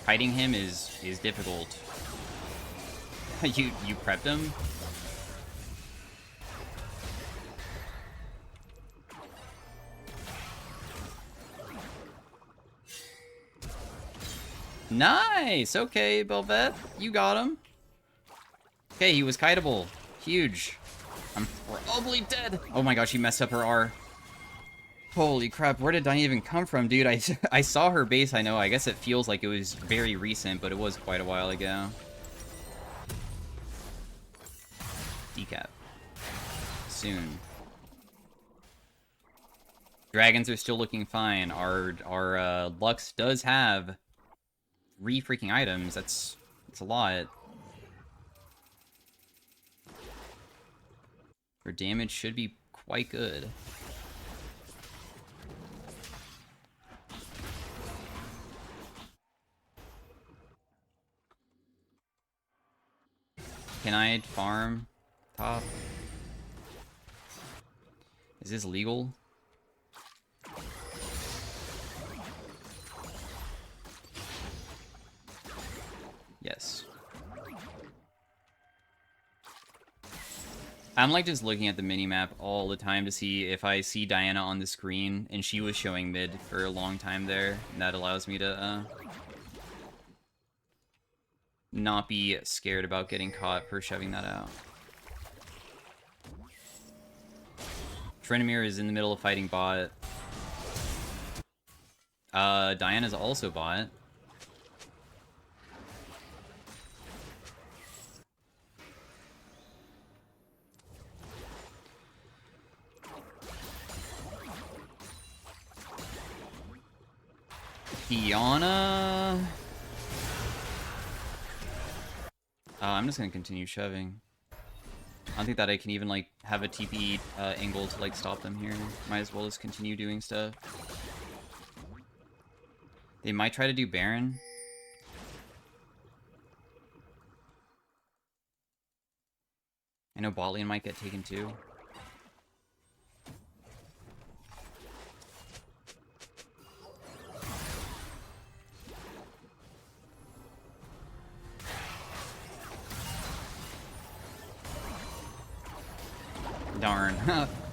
Fighting him is difficult. You prepped him? Nice! Okay, Belveth. You got him. Okay, he was kiteable. Huge. I'm probably dead. Oh my gosh, she messed up her R. Holy crap, where did Diana even come from, dude? I saw her base, I know. I guess it feels like it was very recent, but it was quite a while ago. Decap. Soon. Dragons are still looking fine. Our Lux does have 3 freaking items. That's a lot. Her damage should be quite good. Can I farm top? Is this legal? Yes. I'm like just looking at the minimap all the time to see if I see Diana on the screen, and she was showing mid for a long time there, and that allows me to not be scared about getting caught for shoving that out. Trinomir is in the middle of fighting bot. Diana's also bot. Orianna. I'm just gonna continue shoving. I don't think that I can even like have a TP angle to like stop them here. Might as well just continue doing stuff. They might try to do Baron. I know bot lane might get taken too. Darn.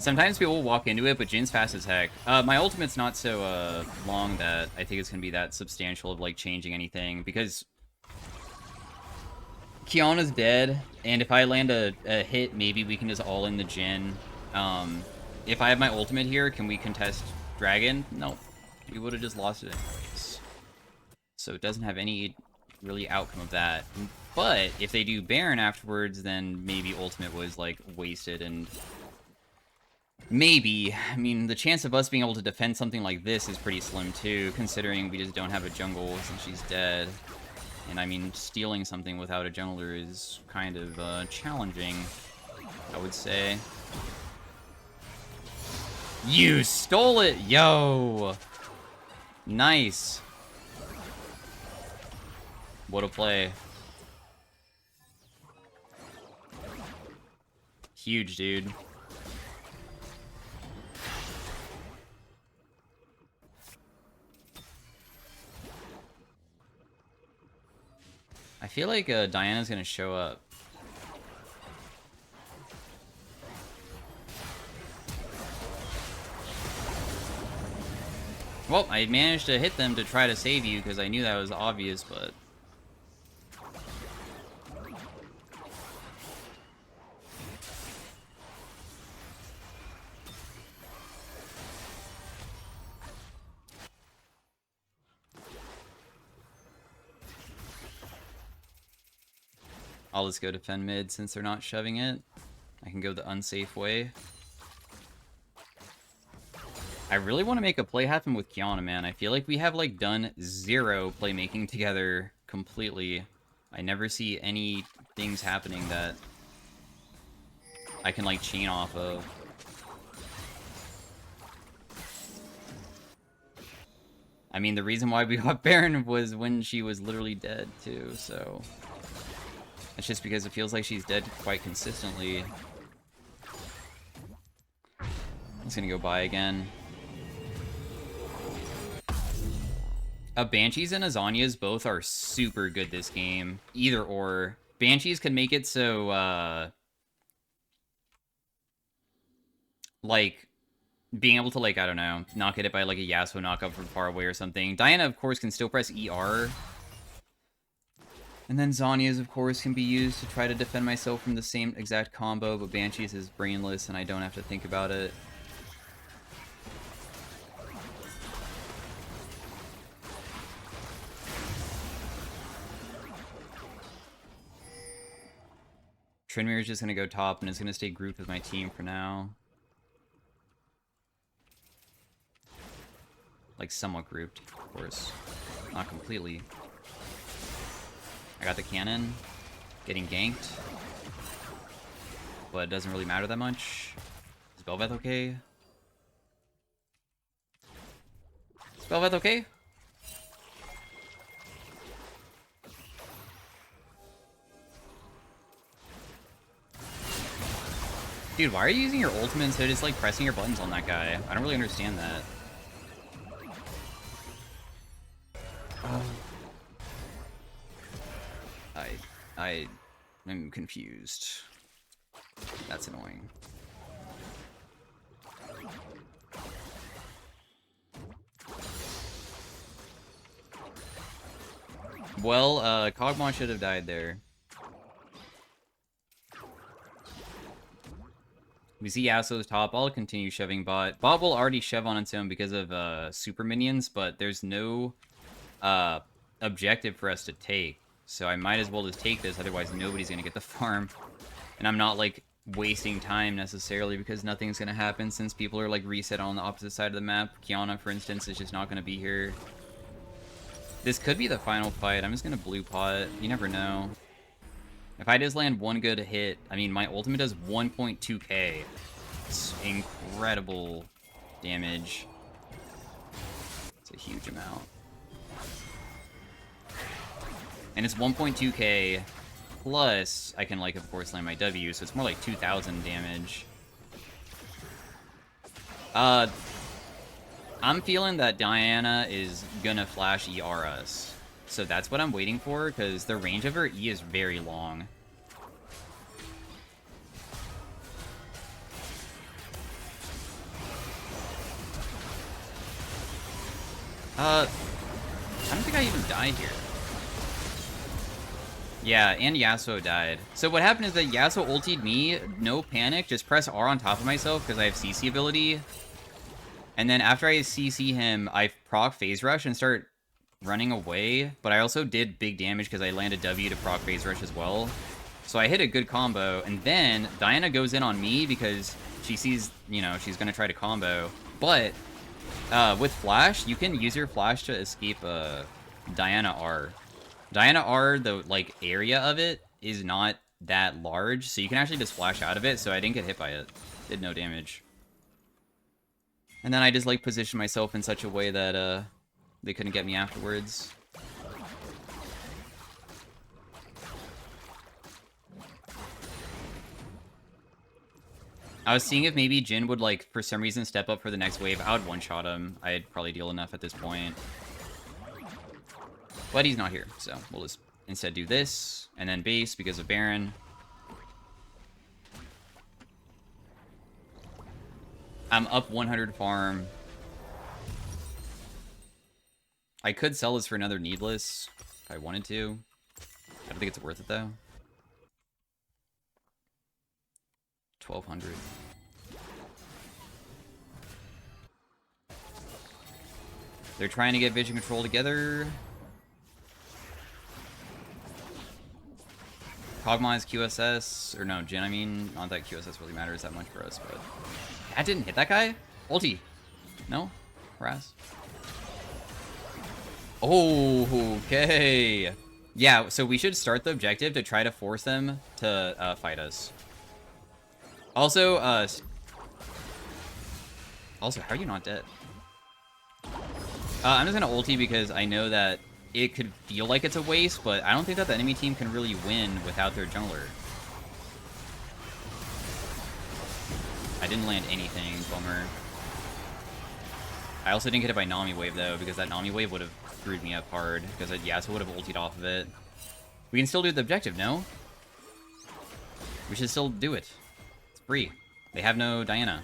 Sometimes people will walk into it, but Jin's fast as heck. My ultimate's not so long that I think it's going to be that substantial of like changing anything, because Kiana's dead, and if I land a hit, maybe we can just all in the Jin. If I have my ultimate here, can we contest Dragon? No. We would have just lost it anyways. So it doesn't have any really outcome of that. But if they do Baron afterwards, then maybe ultimate was like wasted, and maybe. I mean, the chance of us being able to defend something like this is pretty slim too, considering we just don't have a jungle since she's dead. And I mean, stealing something without a jungler is kind of challenging, I would say. You stole it! Yo! Nice. What a play. Huge, dude. I feel like Diana's gonna show up. Well, I managed to hit them to try to save you because I knew that was obvious, but... I'll just go defend mid since they're not shoving it. I can go the unsafe way. I really want to make a play happen with Kiana, man. I feel like we have, like, done zero playmaking together completely. I never see any things happening that I can, like, chain off of. I mean, the reason why we got Baron was when she was literally dead, too, so... It's just because it feels like she's dead quite consistently. He's gonna go buy again. Banshees and Azanias both are super good this game. Either or. Banshees can make it so, like, being able to, like, I don't know, not get it by, like, a Yasuo knockup from far away or something. Diana, of course, can still press ER. And then Zanias, of course, can be used to try to defend myself from the same exact combo, but Banshees is brainless and I don't have to think about it. Trinmere is just going to go top and is going to stay grouped with my team for now. Like, somewhat grouped, of course. Not completely. I got the cannon. Getting ganked. But it doesn't really matter that much. Is Bel'Veth okay? Is Bel'Veth okay? Dude, why are you using your ultimate instead of just, like, pressing your buttons on that guy? I don't really understand that. I am confused. That's annoying. Well, Kog'Maw should have died there. We see Yasuo's top. I'll continue shoving bot. Bot will already shove on its own because of super minions, but there's no objective for us to take. So I might as well just take this, otherwise nobody's going to get the farm. And I'm not, like, wasting time necessarily because nothing's going to happen since people are, like, reset on the opposite side of the map. Kiana, for instance, is just not going to be here. This could be the final fight. I'm just going to blue pot. You never know. If I just land one good hit, I mean, my ultimate does 1.2k. It's incredible damage. It's a huge amount. And it's 1.2k, plus I can, like, of course, land my W, so it's more like 2,000 damage. I'm feeling that Diana is gonna flash ER us. So that's what I'm waiting for, because the range of her E is very long. I don't think I even died here. Yeah, and Yasuo died. So what happened is that Yasuo ultied me, no panic, just press R on top of myself because I have CC ability. And then after I CC him, I proc Phase Rush and start running away. But I also did big damage because I landed W to proc Phase Rush as well. So I hit a good combo. And then Diana goes in on me because she sees, you know, she's going to try to combo. But with Flash, you can use your Flash to escape Diana R. Diana R, the, like, area of it is not that large, so you can actually just flash out of it, so I didn't get hit by it. Did no damage. And then I just, like, positioned myself in such a way that, they couldn't get me afterwards. I was seeing if maybe Jhin would, like, for some reason step up for the next wave. I would one-shot him. I'd probably deal enough at this point. But he's not here, so we'll just instead do this, and then base because of Baron. I'm up 100 farm. I could sell this for another Needless if I wanted to. I don't think it's worth it, though. 1,200. They're trying to get vision control together. Kog'Maw is QSS, or no, Jhin, I mean, not that QSS really matters that much for us, but... That didn't hit that guy? Ulti. No? Harass. Oh, okay. Yeah, so we should start the objective to try to force them to fight us. Also, how are you not dead? I'm just gonna ulti because I know that it could feel like it's a waste, but I don't think that the enemy team can really win without their jungler. I didn't land anything, bummer. I also didn't get hit by Nami Wave, though, because that Nami Wave would have screwed me up hard, because Yasuo would have ultied off of it. We can still do the objective, no? We should still do it. It's free. They have no Diana.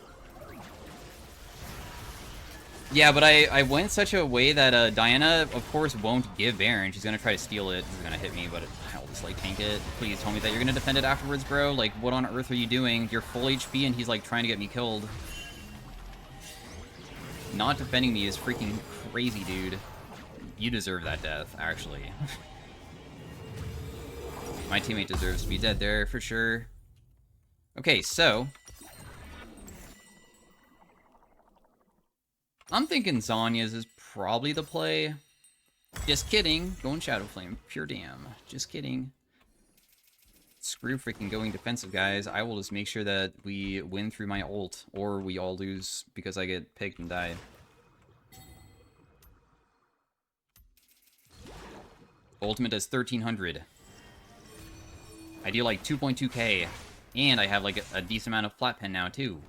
Yeah, but I went such a way that Diana, of course, won't give Baron. She's gonna try to steal it. She's gonna hit me, but I'll just, like, tank it. Please tell me that you're gonna defend it afterwards, bro. Like, what on earth are you doing? You're full HP, and he's, like, trying to get me killed. Not defending me is freaking crazy, dude. You deserve that death, actually. My teammate deserves to be dead there, for sure. Okay, so... I'm thinking Zhonya's is probably the play. Just kidding. Going Shadow Flame. Pure damn. Just kidding. Screw freaking going defensive, guys. I will just make sure that we win through my ult. Or we all lose because I get picked and die. Ultimate does 1300. I deal like 2.2k. And I have like a decent amount of flat pen now, too.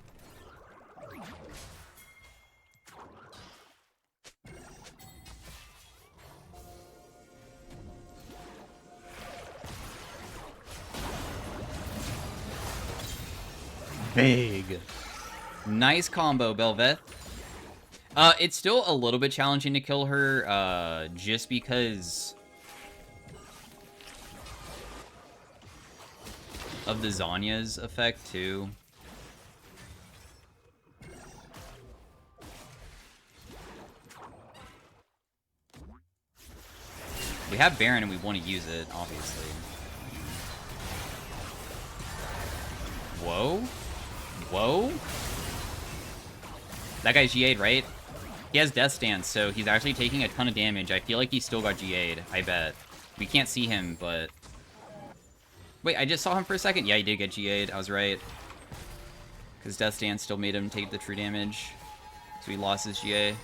Big. Nice combo, Belveth. It's still a little bit challenging to kill her, just because of the Zhonya's effect, too. We have Baron and we want to use it, obviously. Whoa? Whoa? That guy's GA'd, right? He has Death Stance, so he's actually taking a ton of damage. I feel like he still got GA'd, I bet. We can't see him, but... Wait, I just saw him for a second? Yeah, he did get GA'd, I was right. Because Death Stance still made him take the true damage. So he lost his GA.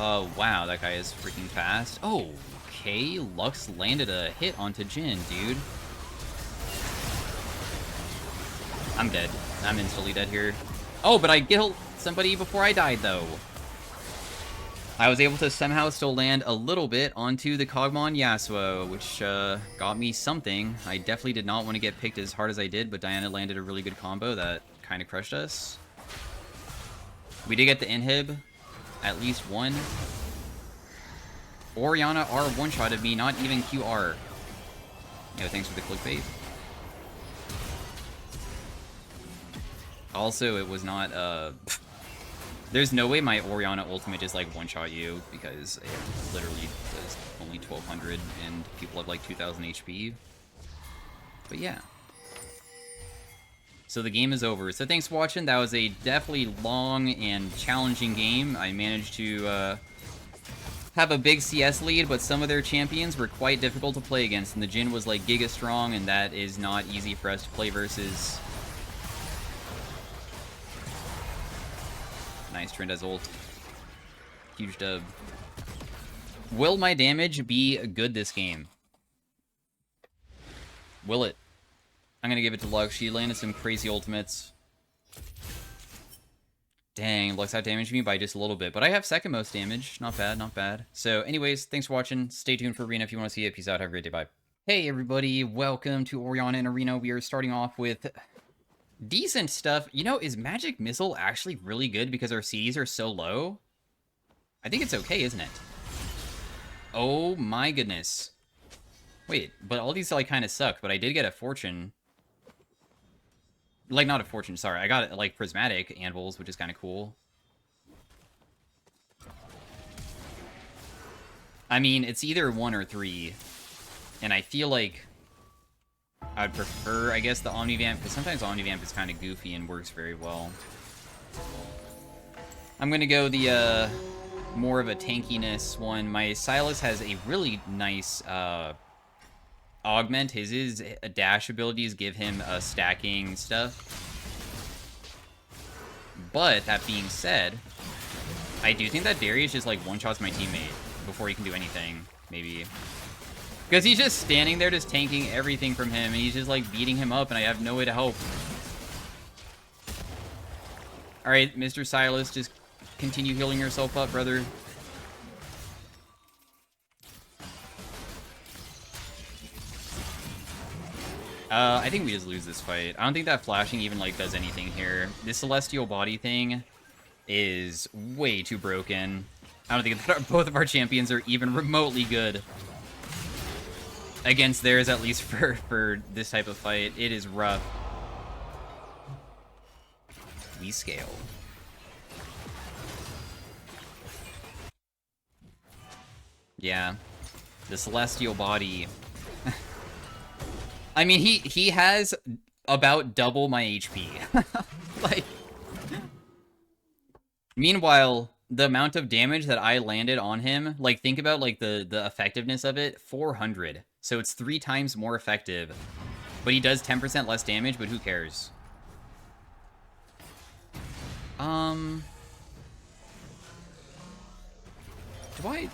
Oh, wow, that guy is freaking fast. Oh, okay, Lux landed a hit onto Jhin, dude. I'm dead. I'm instantly dead here. Oh, but I killed somebody before I died, though. I was able to somehow still land a little bit onto the Kog'Maw Yasuo, which got me something. I definitely did not want to get picked as hard as I did, but Diana landed a really good combo that kind of crushed us. We did get the inhib. At least one. Orianna R one-shotted me, not even QR. Yo, thanks for the clickbait. Also, it was not, there's no way my Orianna ultimate just, like, one-shot you, because it literally does only 1200, and people have, like, 2000 HP. But yeah. So the game is over. So thanks for watching. That was a definitely long and challenging game. I managed to have a big CS lead, but some of their champions were quite difficult to play against. And the Jhin was like giga strong, and that is not easy for us to play versus. Nice Trind's ult. Huge dub. Will my damage be good this game? Will it? I'm gonna give it to Lux. She landed some crazy ultimates. Dang, Lux outdamaged me by just a little bit. But I have second most damage. Not bad, not bad. So anyways, thanks for watching. Stay tuned for Arena if you want to see it. Peace out. Have a great day. Bye. Hey everybody, welcome to Orianna in Arena. We are starting off with decent stuff. You know, is Magic Missile actually really good because our CDs are so low? I think it's okay, isn't it? Oh my goodness. Wait, but all these like kind of suck, but I did get a fortune. Like, not a fortune, sorry. I got, like, prismatic anvils, which is kind of cool. I mean, it's either 1 or 3. And I feel like I'd prefer, I guess, the Omnivamp, because sometimes Omnivamp is kind of goofy and works very well. I'm going to go the, more of a tankiness one. My Silas has a really nice, augment. His dash abilities give him stacking stuff. But that being said, I do think that Darius just like one-shots my teammate. before he can do anything, maybe. Because he's just standing there just tanking everything from him, and he's just, like, beating him up, and I have no way to help. Alright, Mr. Silas, just continue healing yourself up, brother. I think we just lose this fight. I don't think that flashing even, like, does anything here. This Celestial Body thing is way too broken. I don't think that both of our champions are even remotely good against theirs, at least for this type of fight. It is rough. We scale. Yeah. The Celestial Body. I mean, he has about double my HP. Like, meanwhile, the amount of damage that I landed on him, like, think about, like, the effectiveness of it, 400. So it's 3 times more effective. But he does 10% less damage, but who cares?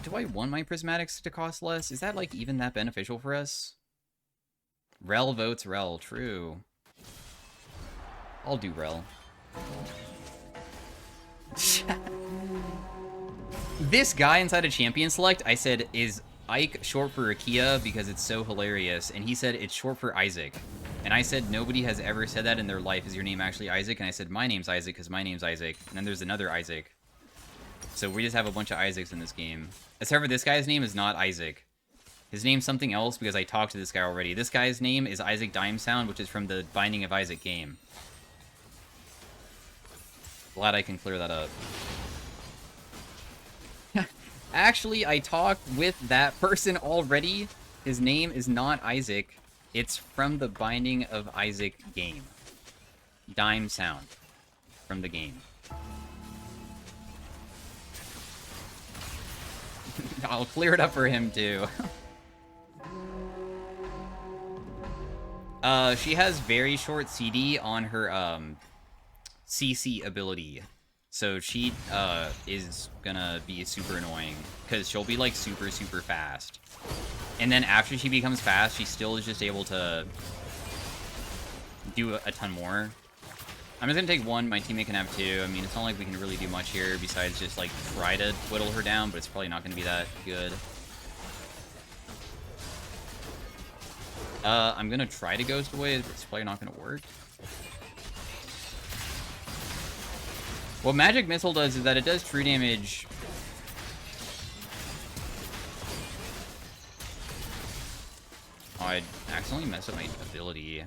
Do I want my prismatics to cost less? Is that, like, even that beneficial for us? Rel votes Rel, true. I'll do Rel. This guy inside a Champion Select, I said, is Ike short for Akia because it's so hilarious? And he said it's short for Isaac. And I said nobody has ever said that in their life. Is your name actually Isaac? And I said my name's Isaac because my name's Isaac. And then there's another Isaac. So we just have a bunch of Isaacs in this game. Except for this guy's name is not Isaac. His name's something else because I talked to this guy already. This guy's name is Isaac Dimesound, which is from the Binding of Isaac game. Glad I can clear that up. Actually, I talked with that person already. His name is not Isaac. It's from the Binding of Isaac game. Dimesound. From the game. I'll clear it up for him, too. She has very short CD on her, CC ability. So she, is gonna be super annoying. Because she'll be, like, super, super fast. And then after she becomes fast, she still is just able to do a ton more. I'm just gonna take 1, my teammate can have 2. I mean, it's not like we can really do much here besides just, like, try to whittle her down, but it's probably not gonna be that good. I'm gonna try to Ghost away, but it's probably not gonna work. What Magic Missile does is that it does true damage. Oh, I accidentally messed up my ability.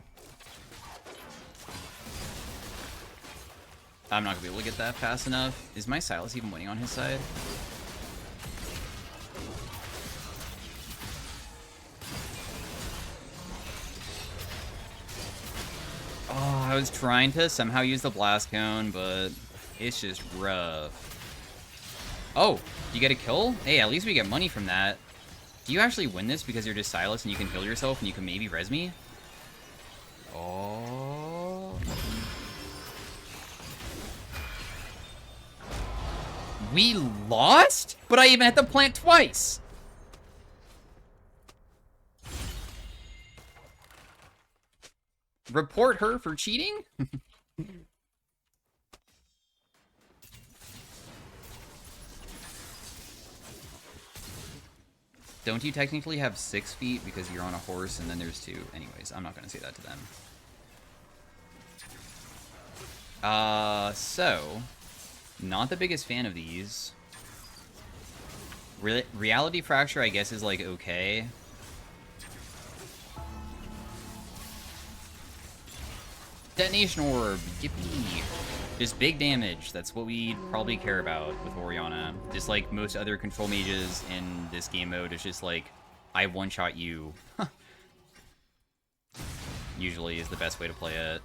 I'm not gonna be able to get that fast enough. Is my Silas even winning on his side? Oh, I was trying to somehow use the Blast Cone, but it's just rough. Oh, you get a kill? Hey, at least we get money from that. Do you actually win this because you're just Silas and you can heal yourself and you can maybe res me? Oh. We lost? But I even had to plant twice. Report her for cheating? Don't you technically have 6 feet because you're on a horse and then there's 2? Anyways, I'm not going to say that to them. So, not the biggest fan of these. Reality Fracture, I guess, is, like, okay. Detonation Orb, yippee. Just big damage, that's what we probably care about with Orianna. Just like most other control mages in this game mode, it's just like, I one-shot you. Usually is the best way to play it.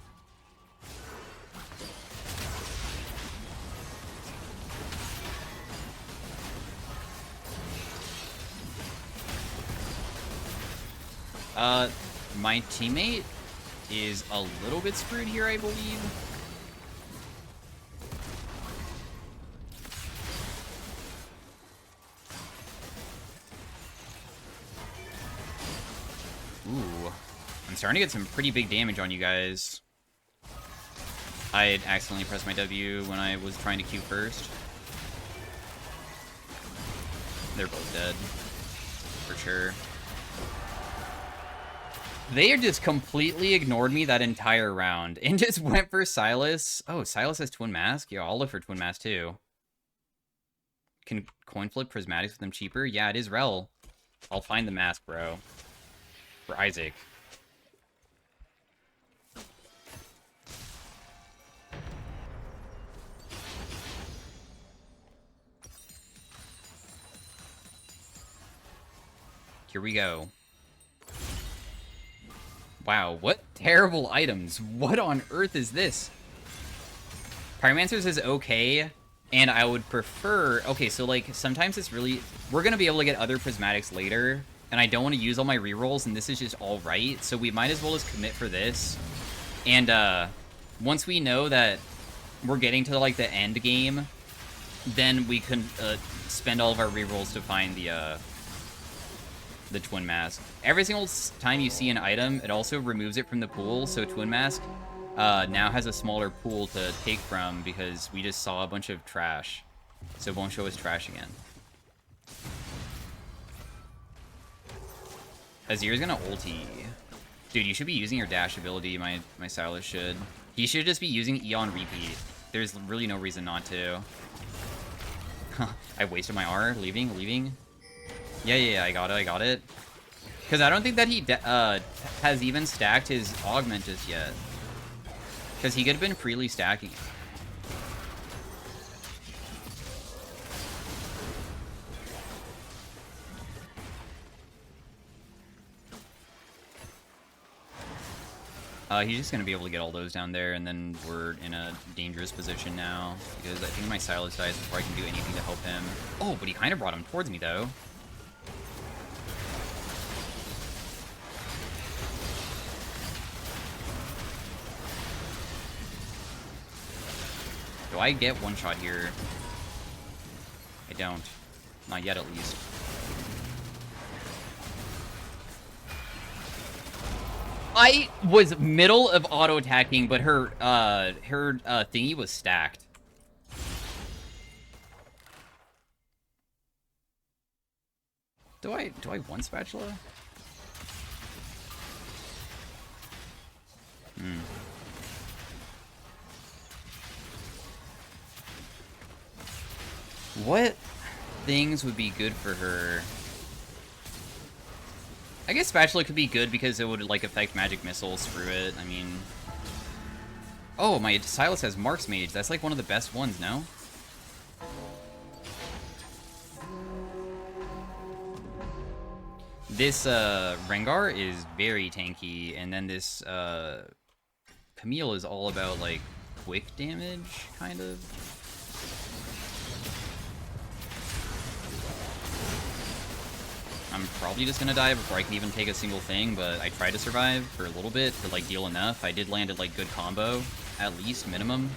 My teammate is a little bit screwed here, I believe. I'm starting to get some pretty big damage on you guys. I accidentally pressed my W when I was trying to Q first. They're both dead. For sure. They just completely ignored me that entire round and just went for Silas. Oh, Silas has Twin Mask? Yeah, I'll look for Twin Mask too. Can coin flip prismatics with them cheaper? Yeah, it is Rel. I'll find the mask, bro. For Isaac. Here we go. Wow, what terrible items. What on earth is this? Pyromancer's is okay, and I would prefer... Okay, so, like, sometimes it's really... We're going to be able to get other prismatics later, and I don't want to use all my rerolls, and this is just alright, so we might as well just commit for this. And, once we know that we're getting to, like, the end game, then we can spend all of our rerolls to find the Twin Mask. Every single time you see an item, it also removes it from the pool, so Twin Mask now has a smaller pool to take from because we just saw a bunch of trash. So it won't show us trash again. Azir's gonna ulti. Dude, you should be using your dash ability, my Silas should. He should just be using E on repeat. There's really no reason not to. I wasted my R, leaving. Yeah, I got it. Because I don't think that he has even stacked his augment just yet. Because he could have been freely stacking it. He's just going to be able to get all those down there, and then we're in a dangerous position now. Because I think my Silas dies before I can do anything to help him. Oh, but he kind of brought him towards me, though. Do I get one shot here? I don't. Not yet, at least. I was middle of auto-attacking, but her thingy was stacked. Do I want spatula? What things would be good for her? I guess spatula could be good because it would, like, affect magic missiles through it. I mean... Oh, my Silas has Marks Mage. That's, like, one of the best ones, no? This, Rengar is very tanky, and then this, Camille is all about, like, quick damage, kind of. I'm probably just gonna die before I can even take a single thing, but I tried to survive for a little bit to, like, deal enough. I did land a, like, good combo, at least, minimum.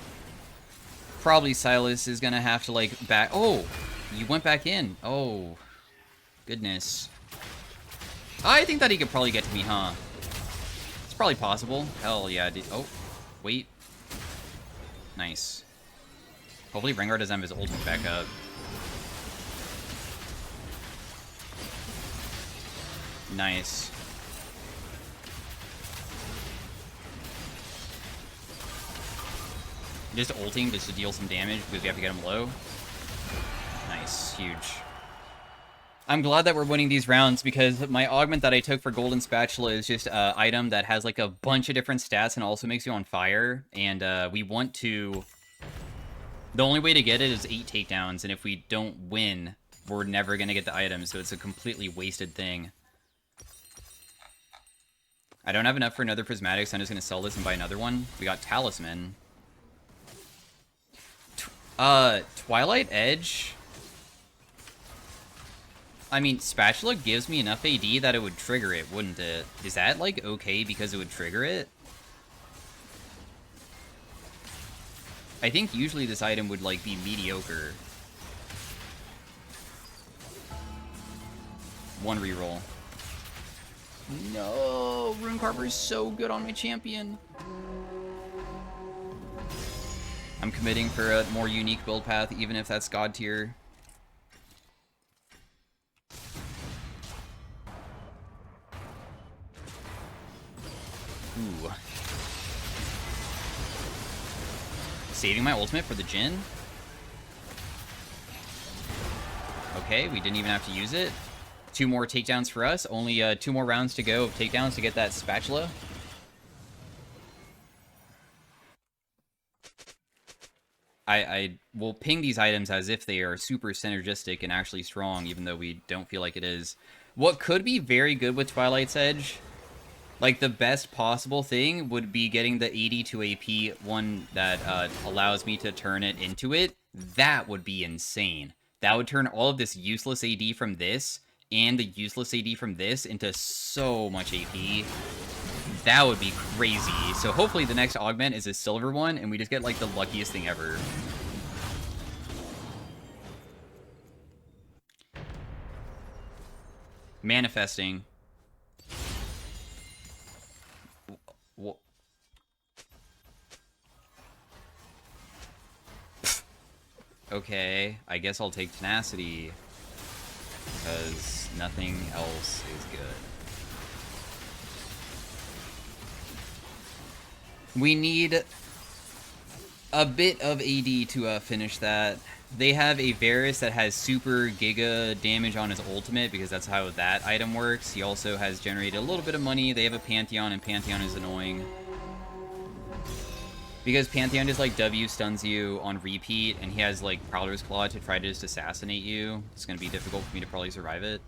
Probably Silas is gonna have to, like, back... Oh! You went back in. Oh. Goodness. I think that he could probably get to me, huh? It's probably possible. Hell yeah, dude. Oh. Wait. Nice. Hopefully Rengar doesn't have his ultimate back up. Nice. Just ulting just to deal some damage because we have to get him low. Nice. Huge. I'm glad that we're winning these rounds because my augment that I took for Golden Spatula is just an item that has like a bunch of different stats and also makes you on fire. And we want to... The only way to get it is 8 takedowns, and if we don't win, we're never going to get the item, so it's a completely wasted thing. I don't have enough for another Prismatic, so I'm just going to sell this and buy another one. We got Talisman. Twilight Edge... I mean, Spatula gives me enough AD that it would trigger it, wouldn't it? Is that, like, okay because it would trigger it? I think usually this item would, like, be mediocre. One reroll. No, Rune Carver is so good on my champion. I'm committing for a more unique build path, even if that's God tier. Ooh. Saving my ultimate for the Jhin. Okay, we didn't even have to use it. 2 more takedowns for us. Only 2 more rounds to go of takedowns to get that spatula. I will ping these items as if they are super synergistic and actually strong, even though we don't feel like it is. What could be very good with Twilight's Edge, like the best possible thing, would be getting the 82 AP one that allows me to turn it into it. That would be insane. That would turn all of this useless AD from this and the useless AD from this into so much AP. That would be crazy. So hopefully the next augment is a silver one, and we just get, like, the luckiest thing ever. Manifesting. Okay, I guess I'll take Tenacity, because nothing else is good. We need a bit of AD to finish that. They have a Varus that has super giga damage on his ultimate, because that's how that item works. He also has generated a little bit of money. They have a Pantheon, and Pantheon is annoying. Because Pantheon just, like, W stuns you on repeat, and he has, like, Prowler's Claw to try to just assassinate you. It's going to be difficult for me to probably survive it.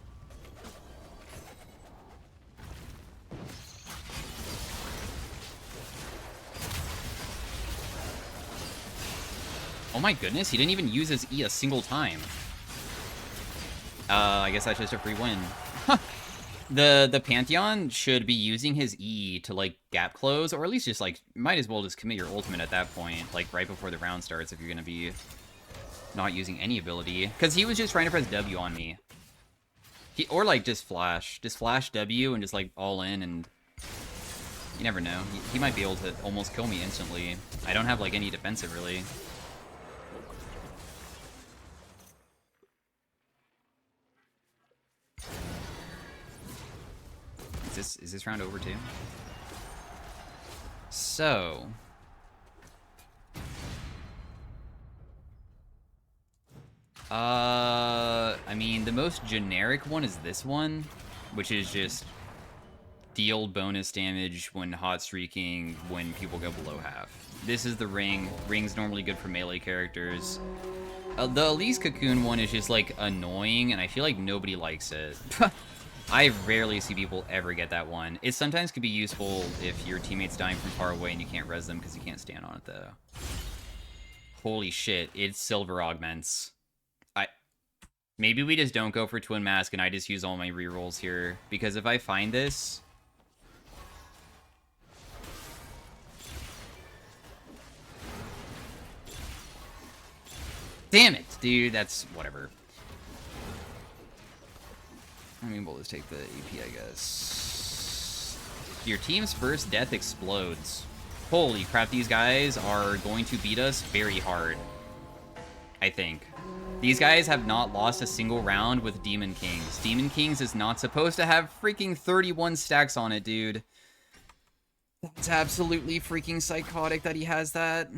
Oh my goodness, he didn't even use his E a single time. I guess that's just a free win. The Pantheon should be using his E to, like, gap close, or at least just, like, might as well just commit your ultimate at that point, like, right before the round starts if you're gonna be not using any ability. Because he was just trying to press W on me. Or, like, just flash. Just flash W and just, like, all in, and you never know. He might be able to almost kill me instantly. I don't have, like, any defensive, really. Is this round over too? So I mean, the most generic one is this one, which is just deal bonus damage when hot streaking when people go below half. This is the ring. Ring's normally good for melee characters. The Elise Cocoon one is just, like, annoying, and I feel like nobody likes it. I rarely see people ever get that one. It sometimes could be useful if your teammate's dying from far away and you can't res them because you can't stand on it, though. Holy shit, it's silver augments. Maybe we just don't go for Twin Mask and I just use all my rerolls here. Because if I find this... Damn it, dude, that's whatever. I mean, we'll just take the AP, I guess. Your team's first death explodes. Holy crap, these guys are going to beat us very hard. I think. These guys have not lost a single round with Demon Kings. Demon Kings is not supposed to have freaking 31 stacks on it, dude. That's absolutely freaking psychotic that he has that.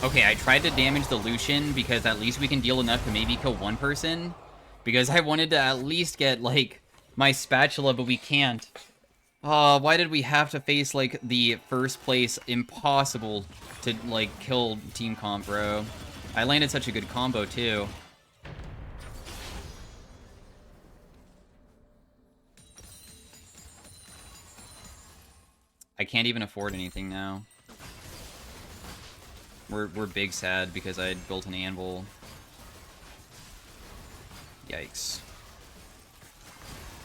Okay, I tried to damage the Lucian because at least we can deal enough to maybe kill one person. Because I wanted to at least get, like, my spatula, but we can't. Why did we have to face, like, the first place impossible to, like, kill team comp, bro? I landed such a good combo, too. I can't even afford anything now. We're big sad because I built an anvil. Yikes.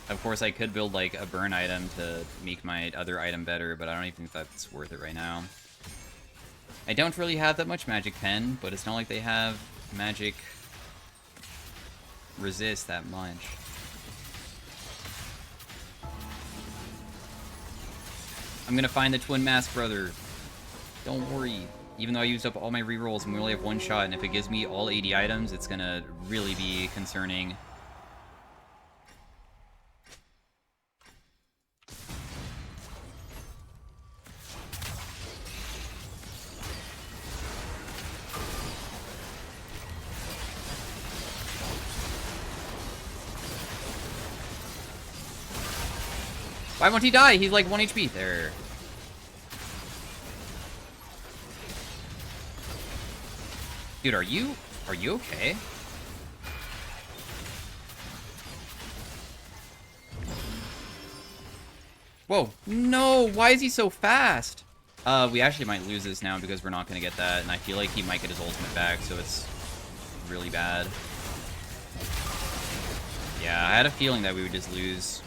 Of course, I could build, like, a burn item to make my other item better, but I don't even think that's worth it right now. I don't really have that much magic pen, but it's not like they have magic resist that much. I'm gonna find the Twin Mask Brother. Don't worry. Even though I used up all my rerolls and we only have one shot, and if it gives me all 80 items, it's gonna really be concerning. Why won't he die? He's like 1 HP. There. Dude, are you okay? Whoa. No, why is he so fast? We actually might lose this now because we're not going to get that, and I feel like he might get his ultimate back, so it's really bad. Yeah, I had a feeling that we would just lose.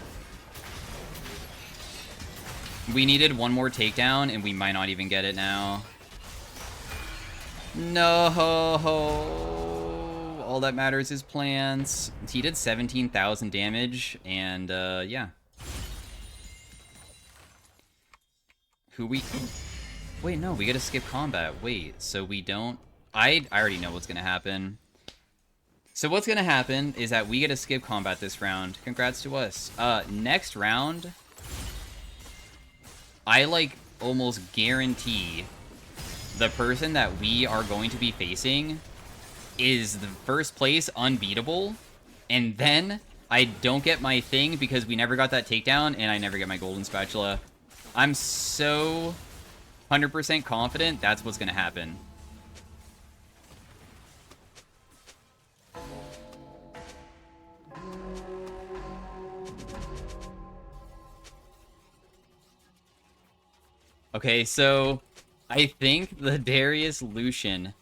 We needed one more takedown, and we might not even get it now. No! All that matters is plants. He did 17,000 damage, and, yeah. Who we... Wait, no, we gotta skip combat. Wait, so we don't... I already know what's gonna happen. So what's gonna happen is that we get to skip combat this round. Congrats to us. Next round... I, like, almost guarantee the person that we are going to be facing is the first place unbeatable, and then I don't get my thing because we never got that takedown, and I never get my golden spatula. I'm so 100% confident that's what's gonna happen. Okay, so I think the Darius Lucian,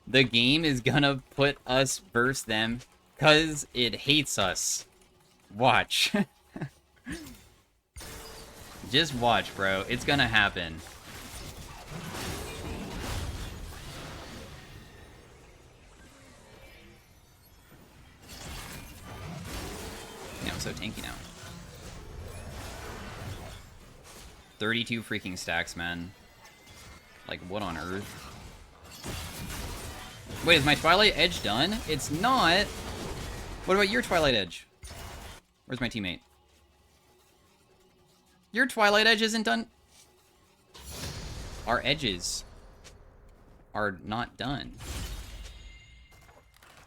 the game is gonna put us versus them because it hates us. Watch. Just watch, bro. It's gonna happen. Yeah, I'm so tanky now. 32 freaking stacks, man. Like, what on earth? Wait, is my Twilight Edge done? It's not! What about your Twilight Edge? Where's my teammate? Your Twilight Edge isn't done. Our edges are not done.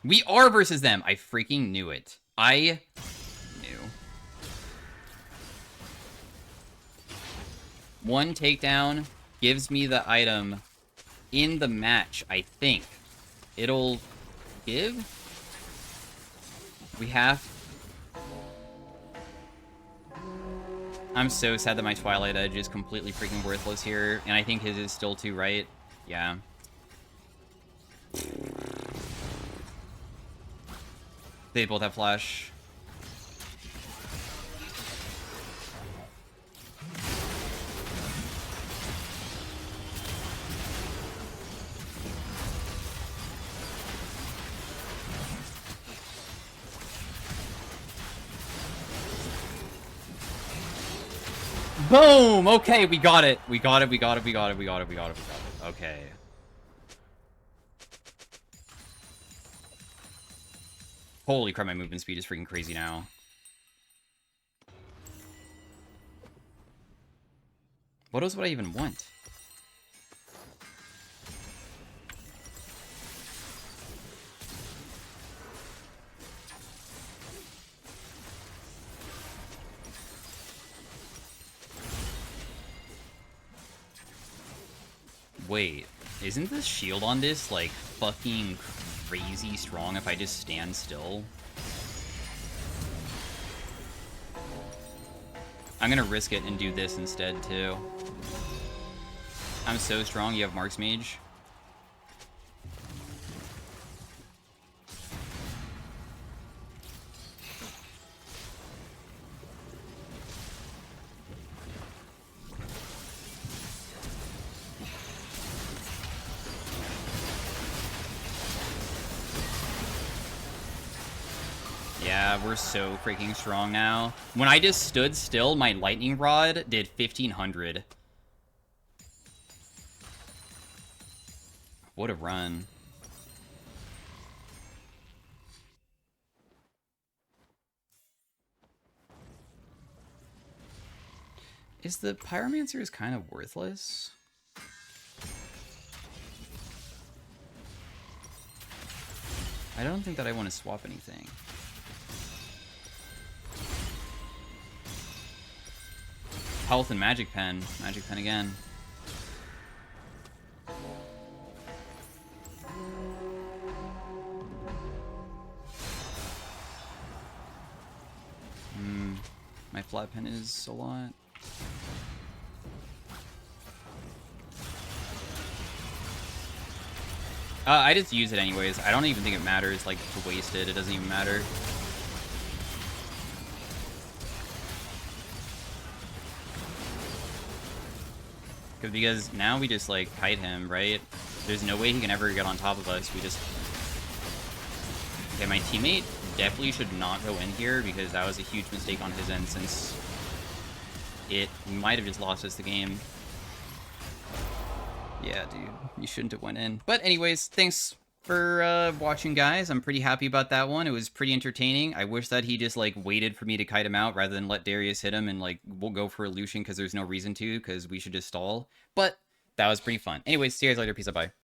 We are versus them! I freaking knew it. I knew. One takedown gives me the item in the match, I think. It'll give? We have... I'm so sad that my Twilight Edge is completely freaking worthless here, and I think his is still too, right? Yeah. They both have flash. Boom! Okay, we got it. We got it, we got it, we got it, we got it, we got it, we got it. Okay. Holy crap, my movement speed is freaking crazy now. What else would I even want? Wait, isn't the shield on this, like, fucking crazy strong if I just stand still? I'm gonna risk it and do this instead, too. I'm so strong, you have Mark's Mage. Yeah, we're so freaking strong now. When I just stood still, my lightning rod did 1500. What a run. Is the Pyromancer kind of worthless? I don't think that I want to swap anything. Health and Magic Pen. Magic Pen again. My flat pen is a lot. I just use it anyways. I don't even think it matters, like, to waste it. It doesn't even matter. Because now we just, like, kite him, right? There's no way he can ever get on top of us. We just... Okay, my teammate definitely should not go in here because that was a huge mistake on his end since it might have just lost us the game. Yeah, dude, you shouldn't have went in. But anyways, thanks for watching, guys. I'm pretty happy about that one. It was pretty entertaining. I wish that he just, like, waited for me to kite him out rather than let Darius hit him and, like, we'll go for a Lucian because there's no reason to, because we should just stall. But that was pretty fun. Anyways, see you guys later. Peace out, bye.